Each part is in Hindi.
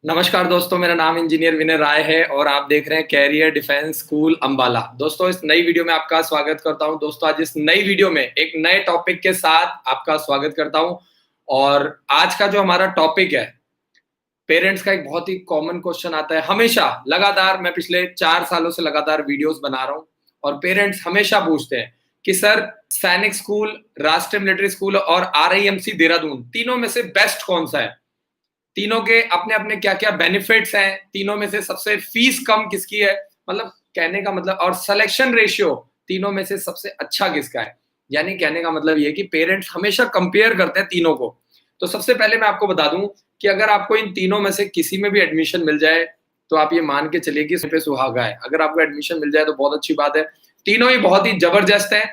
नमस्कार दोस्तों, मेरा नाम इंजीनियर विनय राय है और आप देख रहे हैं कैरियर डिफेंस स्कूल अंबाला। दोस्तों, इस नई वीडियो में आपका स्वागत करता हूं। दोस्तों, आज इस नई वीडियो में एक नए टॉपिक के साथ आपका स्वागत करता हूं और आज का जो हमारा टॉपिक है, पेरेंट्स का एक बहुत ही कॉमन क्वेश्चन आता है हमेशा। लगातार मैं पिछले 4 सालों से लगातार वीडियोस बना रहा हूं और पेरेंट्स हमेशा पूछते हैं कि सर, सैनिक स्कूल, राष्ट्रीय मिलिट्री स्कूल और आरआईएमसी देहरादून, तीनों में से बेस्ट कौन सा है? तीनों के अपने अपने क्या क्या बेनिफिट्स हैं, तीनों में से सबसे फीस कम किसकी है, मतलब कहने का मतलब, और सिलेक्शन रेशियो तीनों में से सबसे अच्छा किसका है। यानी कहने का मतलब ये कि पेरेंट्स हमेशा कंपेयर करते हैं तीनों को। तो सबसे पहले मैं आपको बता दूं कि अगर आपको इन तीनों में से किसी में भी एडमिशन मिल जाए तो आप ये मान के चलिए कि इस पे सुहागा है। अगर आपको एडमिशन मिल जाए तो बहुत अच्छी बात है। तीनों ही बहुत ही जबरदस्त है,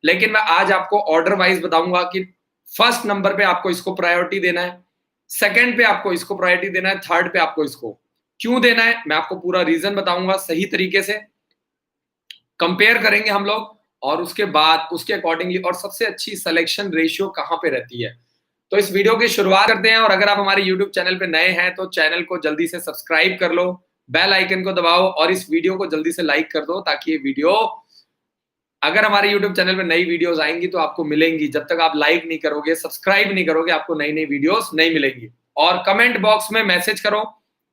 लेकिन मैं आज आपको ऑर्डर वाइज बताऊंगा कि फर्स्ट नंबर पे आपको इसको प्रायोरिटी देना है, सेकंड पे आपको इसको प्रायोरिटी देना है, थर्ड पे आपको इसको क्यों देना है, मैं आपको पूरा रीजन बताऊंगा। सही तरीके से कंपेयर करेंगे हम लोग और उसके बाद उसके अकॉर्डिंगली और सबसे अच्छी सिलेक्शन रेशियो कहां पे रहती है। तो इस वीडियो की शुरुआत करते हैं। और अगर आप हमारे यूट्यूब चैनल पे नए हैं तो चैनल को जल्दी से सब्सक्राइब कर लो, बेल आइकन को दबाओ और इस वीडियो को जल्दी से लाइक कर दो, ताकि ये वीडियो, अगर हमारे YouTube चैनल पे नई वीडियोस आएंगी तो आपको मिलेंगी। जब तक आप लाइक नहीं करोगे, सब्सक्राइब नहीं करोगे, आपको नई नई वीडियोस नहीं मिलेंगी। और कमेंट बॉक्स में मैसेज करो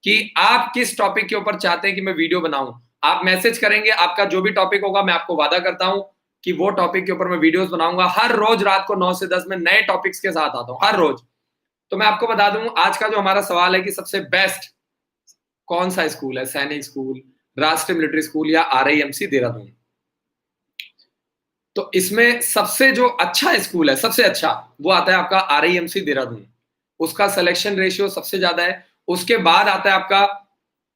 कि आप किस टॉपिक के ऊपर चाहते हैं कि मैं वीडियो बनाऊं। आप मैसेज करेंगे, आपका जो भी टॉपिक होगा मैं आपको वादा करता हूं कि वो टॉपिक के ऊपर मैं वीडियोस बनाऊंगा। हर रोज रात को 9 से 10 में नए टॉपिक्स के साथ आता हूं, हर रोज। तो मैं आपको बता दूं, आज का जो हमारा सवाल है कि सबसे बेस्ट कौन सा स्कूल है, सैनिक स्कूल, राष्ट्रीय मिलिट्री स्कूल या आरआईएमसी देहरादून। तो इसमें सबसे जो अच्छा स्कूल है, सबसे अच्छा, वो आता है आपका आरआईएमसी देहरादून। उसका सिलेक्शन रेशियो सबसे ज्यादा है। उसके बाद आता है आपका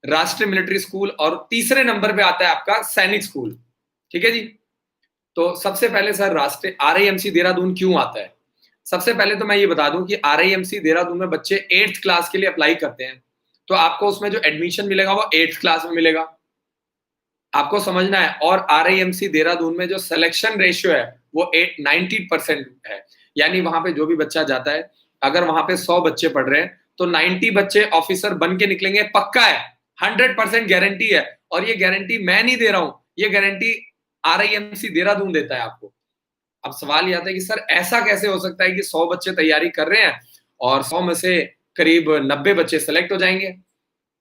राष्ट्रीय मिलिट्री स्कूल और तीसरे नंबर पे आता है आपका सैनिक स्कूल। ठीक है जी। तो सबसे पहले सर, राष्ट्रीय आरआईएमसी देहरादून क्यों आता है? सबसे पहले तो मैं ये बता दूं कि आरआईएमसी देहरादून में बच्चे 8th क्लास के लिए अप्लाई करते हैं, तो आपको उसमें जो एडमिशन मिलेगा वो 8th क्लास में मिलेगा। आपको समझना है। और आरआईएमसी देहरादून में जो सिलेक्शन रेशियो है वो 90% है। यानी वहां पे जो भी बच्चा जाता है, अगर वहां पे 100 बच्चे पढ़ रहे हैं तो 90 बच्चे ऑफिसर बन के निकलेंगे, पक्का है, 100% गारंटी है। और ये गारंटी मैं नहीं दे रहा हूं, ये गारंटी आरआईएमसी देहरादून देता है आपको। अब सवाल ये आता है कि सर, ऐसा कैसे हो सकता है कि 100 बच्चे तैयारी कर रहे हैं और 100 में से करीब 90 बच्चे सेलेक्ट हो जाएंगे?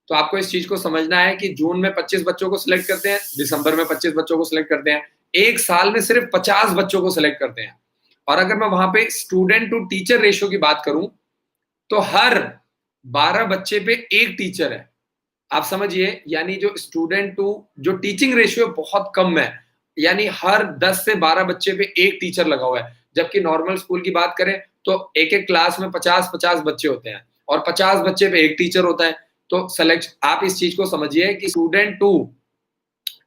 तो आपको इस चीज को समझना है कि जून में 25 बच्चों को सिलेक्ट करते हैं, दिसंबर में 25 बच्चों को सिलेक्ट करते हैं, एक साल में सिर्फ 50 बच्चों को सिलेक्ट करते हैं। और अगर मैं वहां पे स्टूडेंट टू टीचर रेशियो की बात करूं तो हर 12 बच्चे पे एक टीचर है। आप समझिए, यानी जो स्टूडेंट टू जो टीचिंग रेशियो बहुत कम है, यानी हर 10 से 12 बच्चे पे एक टीचर लगा हुआ है। जबकि नॉर्मल स्कूल की बात करें तो एक एक क्लास में 50-50 बच्चे होते हैं और 50 बच्चे पे एक टीचर होता है। तो सेलेक्ट, आप इस चीज को समझिए कि स्टूडेंट टू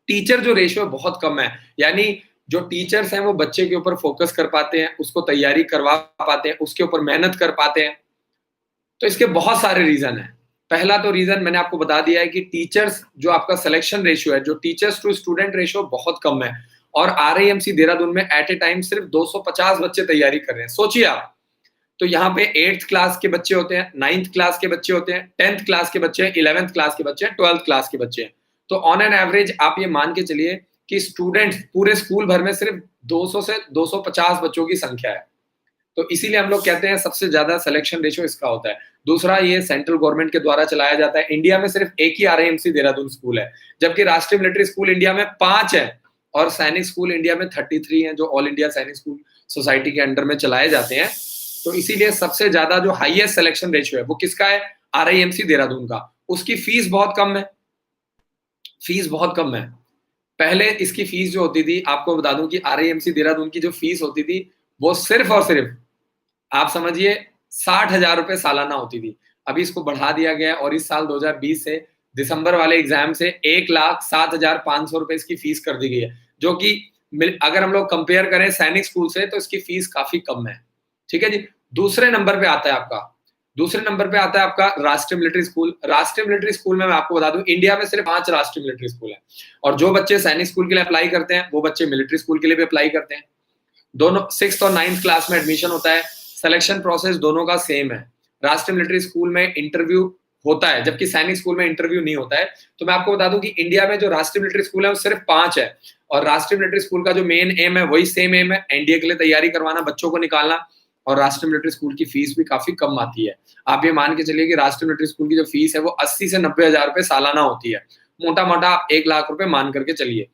टीचर जो रेशियो बहुत कम है। यानी जो टीचर्स हैं वो बच्चे के ऊपर फोकस कर पाते हैं, उसको तैयारी करवा पाते हैं, उसके ऊपर मेहनत कर पाते हैं। तो इसके बहुत सारे रीजन हैं। पहला तो रीजन मैंने आपको बता दिया है कि टीचर्स, जो आपका सिलेक्शन रेशियो है, जो टीचर्स टू स्टूडेंट रेशियो बहुत कम है। और आरआईएमसी देहरादून में एट ए टाइम सिर्फ 250 बच्चे तैयारी कर रहे हैं, सोचिए आप। तो यहाँ पे 8th क्लास के बच्चे होते हैं, 9th क्लास के बच्चे होते हैं, 10th क्लास के बच्चे हैं, 11th क्लास के बच्चे हैं, 12th क्लास के बच्चे हैं। तो ऑन एन एवरेज आप ये मान के चलिए कि स्टूडेंट पूरे स्कूल भर में सिर्फ 200 से 250 बच्चों की संख्या है। तो इसीलिए हम लोग कहते हैं सबसे ज्यादा सिलेक्शन रेशियो इसका होता है। दूसरा, ये सेंट्रल गवर्नमेंट के द्वारा चलाया जाता है। इंडिया में सिर्फ एक ही आरआईएमसी देहरादून स्कूल है, जबकि राष्ट्रीय मिलिट्री स्कूल इंडिया में 5 है और सैनिक स्कूल इंडिया में 33 है, जो ऑल इंडिया सैनिक स्कूल सोसाइटी के अंडर में चलाए जाते हैं। तो इसीलिए सबसे ज्यादा जो हाईएस्ट सिलेक्शन रेशियो है वो किसका है? आरआईएमसी देहरादून का। उसकी फीस बहुत कम है, फीस बहुत कम है। पहले इसकी फीस जो होती थी, आपको बता दूं कि आरआईएमसी देहरादून की जो फीस होती थी वो सिर्फ और सिर्फ, आप समझिए, 60,000 रुपए सालाना होती थी। अभी इसको बढ़ा दिया गया है और इस साल 2020 से दिसंबर वाले एग्जाम से 1,07,500 रुपए इसकी फीस कर दी गई है, जो कि अगर हम लोग कंपेयर करें सैनिक स्कूल से तो इसकी फीस काफी कम है। ठीक है जी। दूसरे नंबर पे आता है आपका, दूसरे नंबर पे आता है आपका राष्ट्रीय मिलिट्री स्कूल। राष्ट्रीय मिलिट्री स्कूल में मैं आपको बता दूं, इंडिया में सिर्फ 5 राष्ट्रीय मिलिट्री स्कूल है और जो बच्चे सैनिक स्कूल के लिए अप्लाई करते हैं वो बच्चे मिलिट्री स्कूल के लिए भी अप्लाई करते हैं। दोनों 6th और 9th क्लास में एडमिशन होता है। सिलेक्शन प्रोसेस दोनों का सेम है। राष्ट्रीय मिलिट्री स्कूल में इंटरव्यू होता है, जबकि सैनिक स्कूल में इंटरव्यू नहीं होता है। तो मैं आपको बता दूं कि इंडिया में जो राष्ट्रीय मिलिट्री स्कूल है वो सिर्फ 5 है, और राष्ट्रीय मिलिट्री स्कूल का जो मेन एम है वही सेम एम है, एनडीए के लिए तैयारी करवाना, बच्चों को निकालना। और राष्ट्रीय मिलिट्री स्कूल की फीस भी काफी कम आती है। आप ये मान के चलिए कि राष्ट्रीय मिलिट्री स्कूल की जो फीस है वो 80 से 90 हजार रुपए सालाना होती है। मोटा मोटा आप 1 लाख रुपए मान करके चलिए।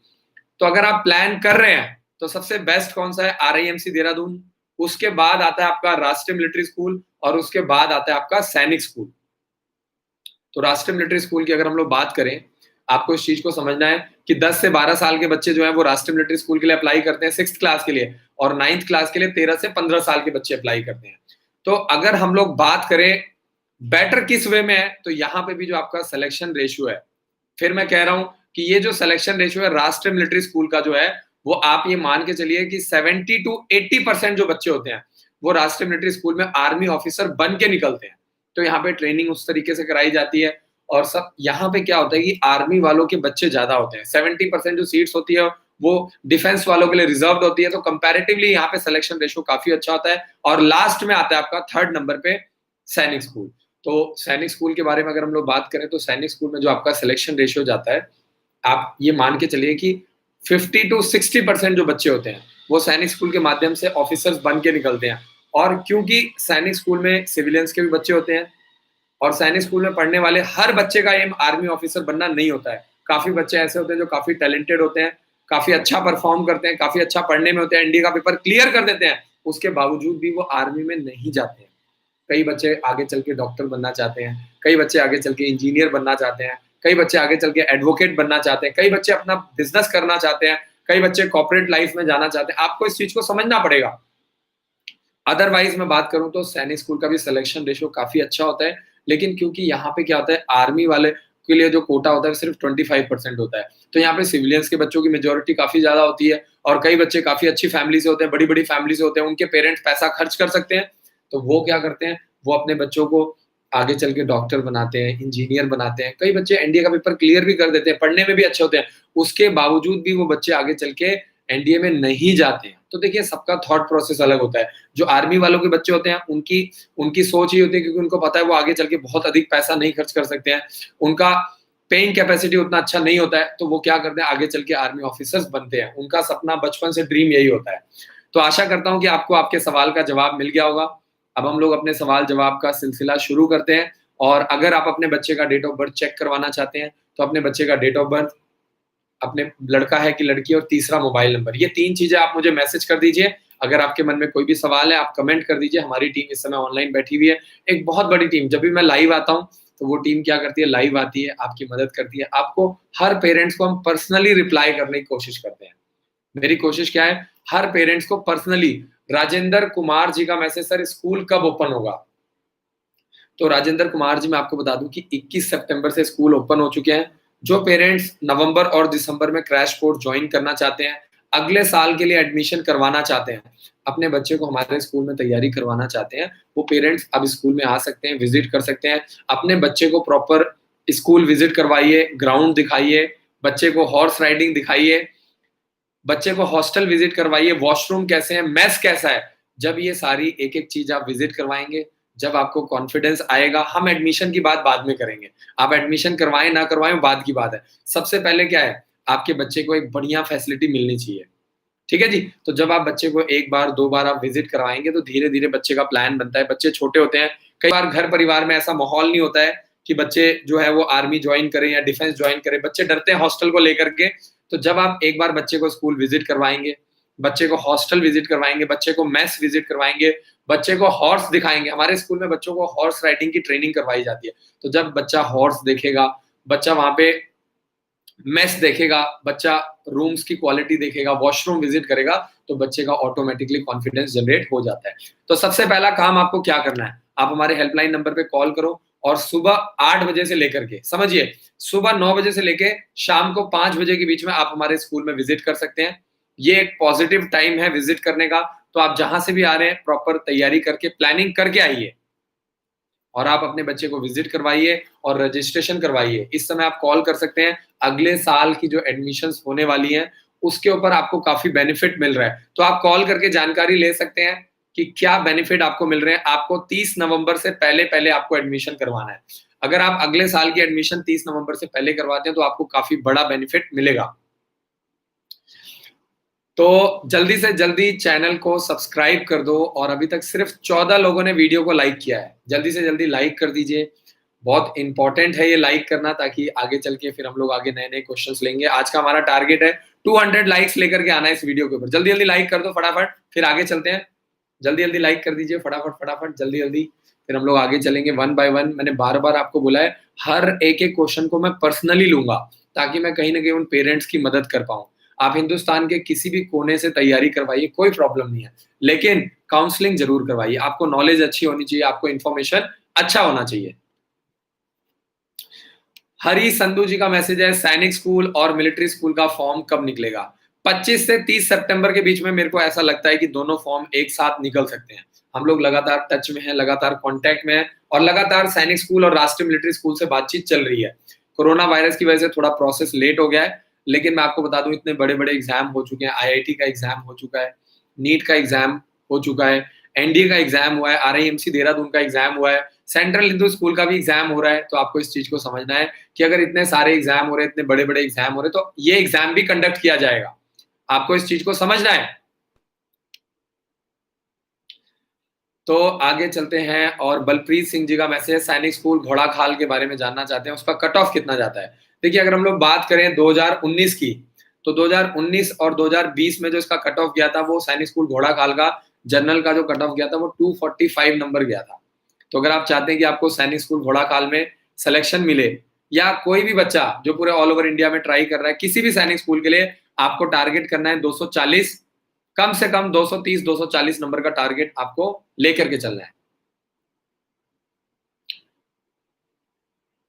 तो अगर आप प्लान कर रहे हैं तो सबसे बेस्ट कौन सा है? आरआईएमसी देहरादून, उसके बाद आता है आपका राष्ट्रीय मिलिट्री स्कूल, और उसके बाद आता है आपका सैनिक स्कूल। तो राष्ट्रीय मिलिट्री स्कूल की अगर हम लोग बात करें, आपको इस चीज को समझना है कि 10 से 12 साल के बच्चे जो है वो राष्ट्रीय मिलिट्री स्कूल के लिए अप्लाई करते हैं 6th क्लास के लिए, और 9th क्लास के लिए 13 से 15 साल के बच्चे अप्लाई करते हैं। तो अगर हम लोग बात करें बेटर किस वे में है, तो यहाँ पे भी जो आपका सिलेक्शन रेशियो है, फिर मैं कह रहा हूं कि ये जो सिलेक्शन रेशियो है राष्ट्रीय मिलिट्री स्कूल का जो है, वो आप ये मान के चलिए कि 70 to 80% जो बच्चे होते हैं वो राष्ट्रीय मिलिट्री स्कूल में आर्मी ऑफिसर बन के निकलते हैं। तो यहाँ पे ट्रेनिंग उस तरीके से कराई जाती है, और सब यहाँ पे क्या होता है कि आर्मी वालों के बच्चे ज्यादा होते हैं। 70% जो सीट्स होती है वो डिफेंस वालों के लिए रिजर्व होती है, तो कंपैरेटिवली यहाँ पे सिलेक्शन रेशियो काफी अच्छा होता है। और लास्ट में आता है आपका 3rd नंबर पे सैनिक स्कूल। तो सैनिक स्कूल के बारे में अगर हम लोग बात करें तो सैनिक स्कूल में जो आपका सिलेक्शन रेशियो जाता है, आप ये मान के चलिए कि 50 to 60% जो बच्चे होते हैं वो सैनिक स्कूल के माध्यम से ऑफिसर्स बन के निकलते हैं। और क्योंकि सैनिक स्कूल में सिविलियंस के भी बच्चे होते हैं, और सैनिक स्कूल में पढ़ने वाले हर बच्चे का एम आर्मी ऑफिसर बनना नहीं होता है। काफी बच्चे ऐसे होते हैं जो काफी टैलेंटेड होते हैं, काफी अच्छा परफॉर्म करते हैं, काफी अच्छा पढ़ने में होते हैं, एनडीए का पेपर क्लियर कर देते हैं, उसके बावजूद भी वो आर्मी में नहीं जाते हैं। कई बच्चे आगे चल के डॉक्टर बनना चाहते हैं, कई बच्चे आगे चल के इंजीनियर बनना चाहते हैं, कई बच्चे आगे चल के एडवोकेट बनना चाहते हैं, कई बच्चे अपना बिजनेस करना चाहते हैं, कई बच्चे कॉर्पोरेट लाइफ में जाना चाहते हैं। आपको इस चीज को समझना पड़ेगा। अदरवाइज मैं बात करूं तो सैनिक स्कूल का भी सिलेक्शन रेशियो काफी अच्छा होता है, लेकिन क्योंकि यहाँ पे क्या होता है, आर्मी वाले के लिए जो कोटा होता है सिर्फ 25% होता है, तो यहाँ पे सिविलियंस के बच्चों की मेजोरिटी काफी ज्यादा होती है, और कई बच्चे काफी अच्छी फैमिली से होते हैं, बड़ी बड़ी फैमिली से होते हैं, उनके पेरेंट्स पैसा खर्च कर सकते हैं, तो वो क्या करते हैं, वो अपने बच्चों को आगे चल के डॉक्टर बनाते हैं, इंजीनियर बनाते हैं। कई बच्चे एनडीए का पेपर क्लियर भी कर देते हैं, पढ़ने में भी अच्छे होते हैं, उसके बावजूद भी वो बच्चे आगे चल के एनडीए में नहीं जाते हैं। तो देखिए सबका थॉट प्रोसेस अलग होता है। जो आर्मी वालों के बच्चे होते हैं उनकी उनकी सोच ये होती है, क्योंकि उनको पता है वो आगे चल के बहुत अधिक पैसा नहीं खर्च कर सकते हैं, उनका पेइंग कैपेसिटी उतना अच्छा नहीं होता है, तो वो क्या करते हैं, आगे चल के आर्मी ऑफिसर्स बनते हैं। उनका सपना बचपन से ड्रीम यही होता है। तो आशा करता हूं कि आपको आपके सवाल का जवाब मिल गया होगा। अब हम लोग अपने सवाल जवाब का सिलसिला शुरू करते हैं, और अगर आप अपने बच्चे का डेट ऑफ बर्थ चेक करवाना चाहते हैं तो अपने बच्चे का डेट ऑफ बर्थ, अपने लड़का है कि लड़की, और तीसरा मोबाइल नंबर, ये 3 चीजें आप मुझे मैसेज कर दीजिए। अगर आपके मन में कोई भी सवाल है आप कमेंट कर दीजिए। हमारी टीम इस समय ऑनलाइन बैठी हुई है, एक बहुत बड़ी टीम। जब भी मैं लाइव आता हूँ तो वो टीम क्या करती है, लाइव आती है, आपकी मदद करती है। आपको हर पेरेंट्स को हम पर्सनली रिप्लाई करने की कोशिश करते हैं। मेरी कोशिश क्या है, हर पेरेंट्स को पर्सनली, राजेंद्र कुमार जी का मैसेज, सर स्कूल कब ओपन होगा? तो राजेंद्र कुमार जी मैं आपको बता दूं कि 21 सितंबर से स्कूल ओपन हो चुके हैं। जो पेरेंट्स नवंबर और दिसंबर में क्रैश कोर्स ज्वाइन करना चाहते हैं, अगले साल के लिए एडमिशन करवाना चाहते हैं, अपने बच्चे को हमारे स्कूल में तैयारी करवाना चाहते हैं, वो पेरेंट्स अब स्कूल में आ सकते हैं, विजिट कर सकते हैं। अपने बच्चे को प्रॉपर स्कूल विजिट करवाइए, ग्राउंड दिखाइए, बच्चे को हॉर्स राइडिंग दिखाइए, बच्चे को हॉस्टल विजिट करवाइए, वॉशरूम कैसे हैं, मेस कैसा है। जब ये सारी एक एक चीज आप विजिट करवाएंगे, जब आपको कॉन्फिडेंस आएगा, हम एडमिशन की बात बाद में करेंगे। आप एडमिशन करवाएं ना करवाएं बाद की बात है। सबसे पहले क्या है, आपके बच्चे को एक बढ़िया फैसिलिटी मिलनी चाहिए। ठीक है जी। तो जब आप बच्चे को 1 बार 2 बार आप विजिट करवाएंगे तो धीरे धीरे बच्चे का प्लान बनता है। बच्चे छोटे होते हैं, कई बार घर परिवार में ऐसा माहौल नहीं होता है कि बच्चे जो है वो आर्मी ज्वाइन करें या डिफेंस ज्वाइन करें, बच्चे डरते हैं हॉस्टल को लेकर के। तो जब आप एक बार बच्चे को स्कूल विजिट करवाएंगे, बच्चे को हॉस्टल विजिट करवाएंगे, बच्चे को मेस विजिट करवाएंगे, बच्चे को हॉर्स दिखाएंगे। हमारे स्कूल में बच्चों को हॉर्स राइडिंग की ट्रेनिंग करवाई जाती है। तो जब बच्चा हॉर्स देखेगा, बच्चा वहां पे मेस देखेगा, बच्चा रूम्स की क्वालिटी देखेगा, वॉशरूम विजिट करेगा, तो बच्चे का ऑटोमेटिकली कॉन्फिडेंस जनरेट हो जाता है। तो सबसे पहला काम आपको क्या करना है, आप हमारे हेल्पलाइन नंबर पे कॉल करो, और सुबह 8 बजे से लेकर के, समझिए सुबह 9 बजे से लेके शाम को 5 बजे के बीच में आप हमारे स्कूल में विजिट कर सकते हैं। ये एक पॉजिटिव टाइम है विजिट करने का। तो आप जहां से भी आ रहे हैं प्रॉपर तैयारी करके, प्लानिंग करके आइए, और आप अपने बच्चे को विजिट करवाइए और रजिस्ट्रेशन करवाइए। इस समय आप कॉल कर सकते हैं। अगले साल की जो एडमिशंस होने वाली हैं उसके ऊपर आपको काफी बेनिफिट मिल रहा है, तो आप कॉल करके जानकारी ले सकते हैं कि क्या बेनिफिट आपको मिल रहे हैं। आपको 30 नवंबर से पहले पहले आपको एडमिशन करवाना है। अगर आप अगले साल की एडमिशन 30 नवंबर से पहले करवाते हैं तो आपको काफी बड़ा बेनिफिट मिलेगा। तो जल्दी से जल्दी चैनल को सब्सक्राइब कर दो, और अभी तक सिर्फ 14 लोगों ने वीडियो को लाइक किया है। जल्दी से जल्दी लाइक कर दीजिए, बहुत इंपॉर्टेंट है ये लाइक करना, ताकि आगे चल के फिर हम लोग आगे नए नए क्वेश्चंस लेंगे। आज का हमारा टारगेट है 200 लाइक्स लेकर के आना है इस वीडियो के ऊपर। जल्दी जल्दी लाइक कर दो फटाफट, फिर आगे चलते हैं। जल्दी जल्दी लाइक कर दीजिए फटाफट फटाफट, जल्दी जल्दी, फिर हम लोग आगे चलेंगे वन बाय वन। मैंने बार बार आपको बोला है, हर एक एक क्वेश्चन को मैं पर्सनली लूंगा, ताकि मैं कहीं ना कहीं उन पेरेंट्स की मदद कर पाऊं। आप हिंदुस्तान के किसी भी कोने से तैयारी करवाइए, कोई प्रॉब्लम नहीं है, लेकिन काउंसलिंग जरूर करवाइए। आपको नॉलेज अच्छी होनी चाहिए, आपको इन्फॉर्मेशन अच्छा होना चाहिए। हरी संधू जी का मैसेज है, सैनिक स्कूल और मिलिट्री स्कूल का फॉर्म कब निकलेगा? 25 से 30 सितंबर के बीच में मेरे को ऐसा लगता है कि दोनों फॉर्म एक साथ निकल सकते हैं। हम लोग लगातार टच में हैं, लगातार कांटेक्ट में हैं, और लगातार सैनिक स्कूल और राष्ट्रीय मिलिट्री स्कूल से बातचीत चल रही है। कोरोना वायरस की वजह से थोड़ा प्रोसेस लेट हो गया है, लेकिन मैं आपको बता दूं, इतने बड़े बड़े एग्जाम हो चुके हैं। आईआईटी का एग्जाम हो चुका है, नीट का एग्जाम हो चुका है, एनडीए का एग्जाम हुआ है, आरआईएमसी देहरादून का एग्जाम हुआ है, सेंट्रल हिंदू स्कूल का भी एग्जाम हो रहा है। तो आपको इस चीज को समझना है कि अगर इतने सारे एग्जाम हो रहे हैं, इतने बड़े बड़े एग्जाम हो रहे हैं, तो ये एग्जाम भी कंडक्ट किया जाएगा। आपको इस चीज को समझना है। तो आगे चलते हैं, और बलप्रीत सिंह जी का मैसेज, सैनिक स्कूल घोड़ा खाल के बारे में जानना चाहते हैं, उसका कट ऑफ कितना जाता है? देखिए, अगर हम लोग बात करें 2019 की, तो 2019 और 2020 में जो इसका कट ऑफ गया था, वो सैनिक स्कूल घोड़ा खाल का जनरल का जो कट ऑफ गया था वो 245 नंबर गया था। तो अगर आप चाहते हैं कि आपको सैनिक स्कूल घोड़ा खाल में सिलेक्शन मिले, या कोई भी बच्चा जो पूरे ऑल ओवर इंडिया में ट्राई कर रहा है किसी भी सैनिक स्कूल के लिए, आपको टारगेट करना है 240, कम से कम 230 240 नंबर का टारगेट आपको लेकर के चलना है।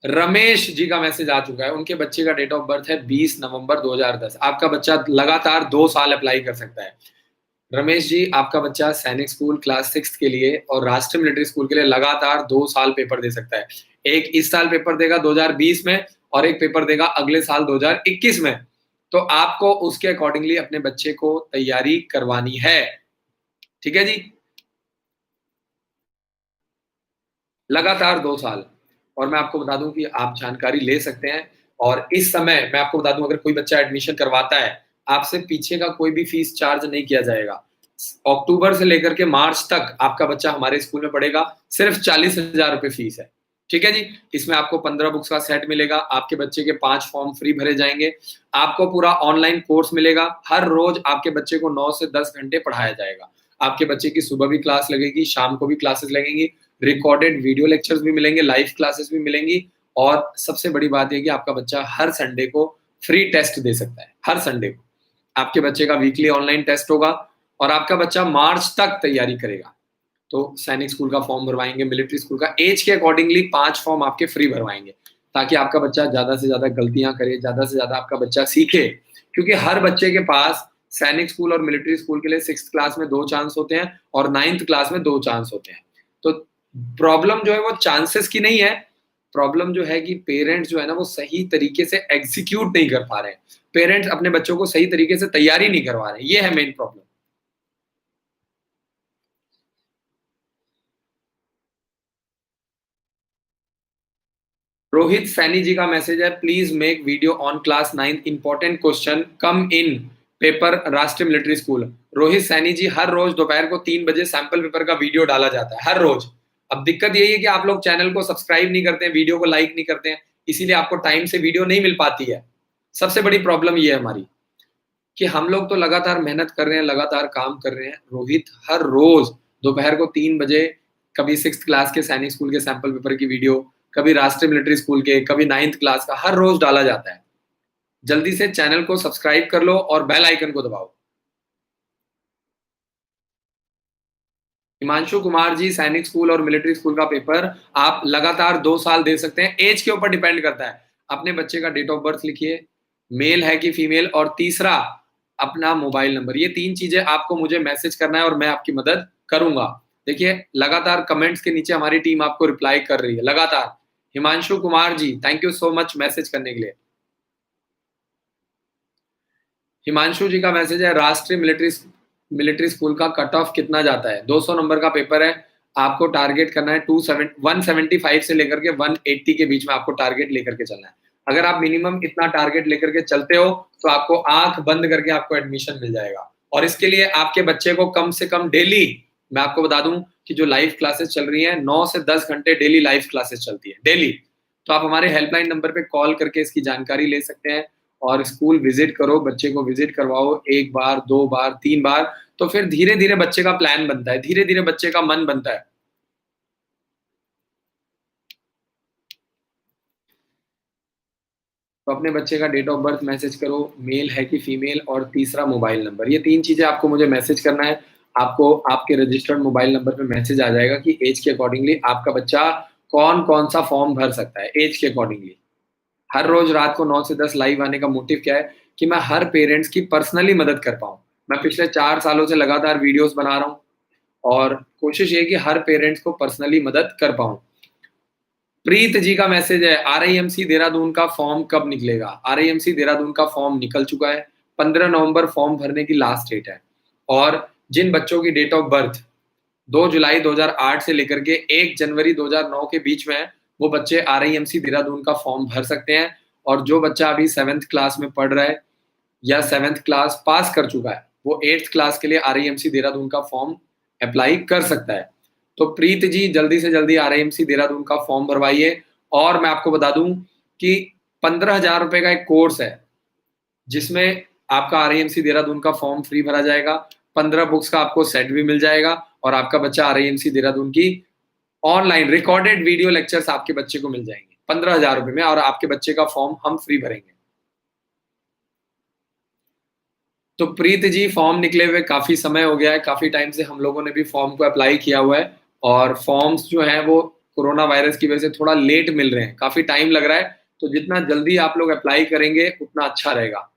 रमेश जी का मैसेज आ चुका है, उनके बच्चे का डेट ऑफ बर्थ है 20 नवंबर 2010। आपका बच्चा लगातार 2 साल अप्लाई कर सकता है। रमेश जी, आपका बच्चा सैनिक स्कूल क्लास 6 के लिए और राष्ट्रीय मिलिट्री स्कूल के लिए लगातार 2 साल पेपर दे सकता है। एक इस साल पेपर देगा 2020 में, और एक पेपर देगा अगले साल 2021 में। तो आपको उसके अकॉर्डिंगली अपने बच्चे को तैयारी करवानी है। ठीक है जी, लगातार 2 साल। और मैं आपको बता दूं कि आप जानकारी ले सकते हैं, और इस समय मैं आपको बता दूं, अगर कोई बच्चा एडमिशन करवाता है, आपसे पीछे का कोई भी फीस चार्ज नहीं किया जाएगा। अक्टूबर से लेकर के मार्च तक आपका बच्चा हमारे स्कूल में पढ़ेगा, सिर्फ 40,000 रुपए फीस है। ठीक है जी, इसमें आपको 15 बुक्स का सेट मिलेगा, आपके बच्चे के 5 फॉर्म फ्री भरे जाएंगे, आपको पूरा ऑनलाइन कोर्स मिलेगा, हर रोज आपके बच्चे को 9 से 10 घंटे पढ़ाया जाएगा। आपके बच्चे की सुबह भी क्लास लगेगी, शाम को भी क्लासेस लगेंगी, रिकॉर्डेड वीडियो लेक्चर्स भी मिलेंगे, लाइव क्लासेस भी मिलेंगी, और सबसे बड़ी बात यह कि आपका बच्चा हर संडे को फ्री टेस्ट दे सकता है। हर संडे को आपके बच्चे का वीकली ऑनलाइन टेस्ट होगा, और आपका बच्चा मार्च तक तैयारी करेगा। तो सैनिक स्कूल का फॉर्म भरवाएंगे, मिलिट्री स्कूल का एज के अकॉर्डिंगली 5 फॉर्म आपके फ्री भरवाएंगे, ताकि आपका बच्चा ज्यादा से ज्यादा गलतियां करे, ज्यादा से ज्यादा आपका बच्चा सीखे। क्योंकि हर बच्चे के पास सैनिक स्कूल और मिलिट्री स्कूल के लिए 6th क्लास में 2 चांस होते हैं, और 9th क्लास में 2 चांस होते हैं। तो प्रॉब्लम जो है वो चांसेस की नहीं है, प्रॉब्लम जो है कि पेरेंट्स जो है ना, वो सही तरीके से एग्जीक्यूट नहीं कर पा रहे हैं। पेरेंट्स अपने बच्चों को सही तरीके से तैयारी नहीं करवा रहे हैं, ये है मेन प्रॉब्लम। रोहित सैनी जी का मैसेज है, please make video on class 9th important question come in paper राष्ट्रीय मिलिट्री स्कूल। रोहित सैनी जी, हर रोज दोपहर को 3 बजे सैंपल पेपर का वीडियो डाला जाता है, हर रोज। अब दिक्कत यही है कि आप लोग चैनल को सब्सक्राइब नहीं करते हैं, वीडियो को लाइक नहीं करते हैं, इसीलिए आपको टाइम से वीडियो नहीं मिल पाती है। सबसे बड़ी प्रॉब्लम ये है हमारी, कि हम लोग तो लगातार मेहनत कर रहे हैं, लगातार काम कर रहे हैं। रोहित हर रोज दोपहर को 3 बजे, कभी 6th क्लास के सैनिक स्कूल के सैंपल पेपर की वीडियो, कभी राष्ट्रीय मिलिट्री स्कूल के, कभी 9th क्लास का, हर रोज डाला जाता है। जल्दी से चैनल को सब्सक्राइब कर लो और बेल आइकन को दबाओ। हिमांशु कुमार जी, सैनिक स्कूल और मिलिट्री स्कूल का पेपर आप लगातार 2 साल दे सकते हैं। एज के ऊपर डिपेंड करता है। अपने बच्चे का डेट ऑफ बर्थ लिखिए, मेल है कि फीमेल, और तीसरा अपना मोबाइल नंबर। ये 3 चीजें आपको मुझे मैसेज करना है, और मैं आपकी मदद करूंगा। देखिए, लगातार कमेंट्स के नीचे हमारी टीम आपको रिप्लाई कर रही है लगातार। Himanshu Kumar ji, thank you so much message करने के लिए। हिमांशु जी का मैसेज है, राष्ट्रीय मिलिट्री मिलिट्री स्कूल का कट ऑफ कितना जाता है? 200 नंबर का पेपर है, आपको टारगेट करना है 175 से लेकर के 180 के बीच में आपको टारगेट लेकर के चलना है। अगर आप मिनिमम इतना टारगेट लेकर के चलते हो तो आपको आंख बंद करके आपको एडमिशन मिल जाएगा। और इसके लिए आपके बच्चे को कम से कम डेली, मैं आपको बता दूं कि जो लाइव क्लासेस चल रही हैं 9 से 10 घंटे डेली लाइव क्लासेस चलती है डेली। तो आप हमारे हेल्पलाइन नंबर पे कॉल करके इसकी जानकारी ले सकते हैं और स्कूल विजिट करो, बच्चे को विजिट करवाओ 1 बार, 2 बार, 3 बार, तो फिर धीरे-धीरे बच्चे का प्लान बनता है, धीरे-धीरे बच्चे का मन बनता है। तो अपने बच्चे का डेट ऑफ बर्थ मैसेज करो, मेल है कि फीमेल, और तीसरा मोबाइल नंबर। ये 3 चीज़ें आपको मुझे मैसेज करना है। आपको आपके रजिस्टर्ड मोबाइल नंबर पे मैसेज आ जाएगा कि ऐज के अकॉर्डिंगली आपका बच्चा कौन-कौन सा फॉर्म भर सकता है, ऐज के अकॉर्डिंगली। हर रोज़ रात को 9 से 10 लाइव आने का मोटिव क्या है कि मैं हर पेरेंट्स की पर्सनली मदद कर पाऊँ। मैं पिछले 4 सालों से लगातार वीडियोज़ बना रहा हूँ और कोशिश ये है कि हर पेरेंट्स को पर्सनली मदद कर पाऊँ। प्रीत जी का मैसेज है, आरआईएमसी देहरादून का फॉर्म कब निकलेगा? आरआईएमसी देहरादून का फॉर्म निकल चुका है। 15 नवंबर फॉर्म भरने की लास्ट डेट है और जिन बच्चों की डेट ऑफ बर्थ 2 जुलाई 2008 से लेकर के 1 जनवरी 2009 के बीच में है, वो बच्चे आरआईएमसी देहरादून का फॉर्म भर सकते हैं। और जो बच्चा अभी 7th क्लास में पढ़ रहा है या 7th क्लास पास कर चुका है, वो 8th क्लास के लिए आरआईएमसी देहरादून का फॉर्म अप्लाई कर सकता है। तो प्रीत जी जल्दी से जल्दी आरआईएमसी देहरादून का फॉर्म भरवाइए। और मैं आपको बता दूं कि 15,000 रुपए का एक कोर्स है जिसमें आपका आरआईएमसी देहरादून का फॉर्म फ्री भरा जाएगा, 15 बुक्स का आपको सेट भी मिल जाएगा और आपका बच्चा आरआईएमसी देहरादून की ऑनलाइन रिकॉर्डेड वीडियो लेक्चर्स आपके बच्चे को मिल जाएंगे 15,000 रुपए में, और आपके बच्चे का फॉर्म हम फ्री भरेंगे। तो प्रीत जी फॉर्म निकले हुए काफी समय हो गया है, काफी टाइम से हम लोगों ने भी फॉर्म को अप्लाई किया हुआ है और फॉर्म्स जो हैं वो कोरोना वायरस की वजह से थोड़ा लेट मिल रहे हैं, काफी टाइम लग रहा है। तो जितना जल्दी आप लोग अप्लाई करेंगे उतना अच्छा रहेगा।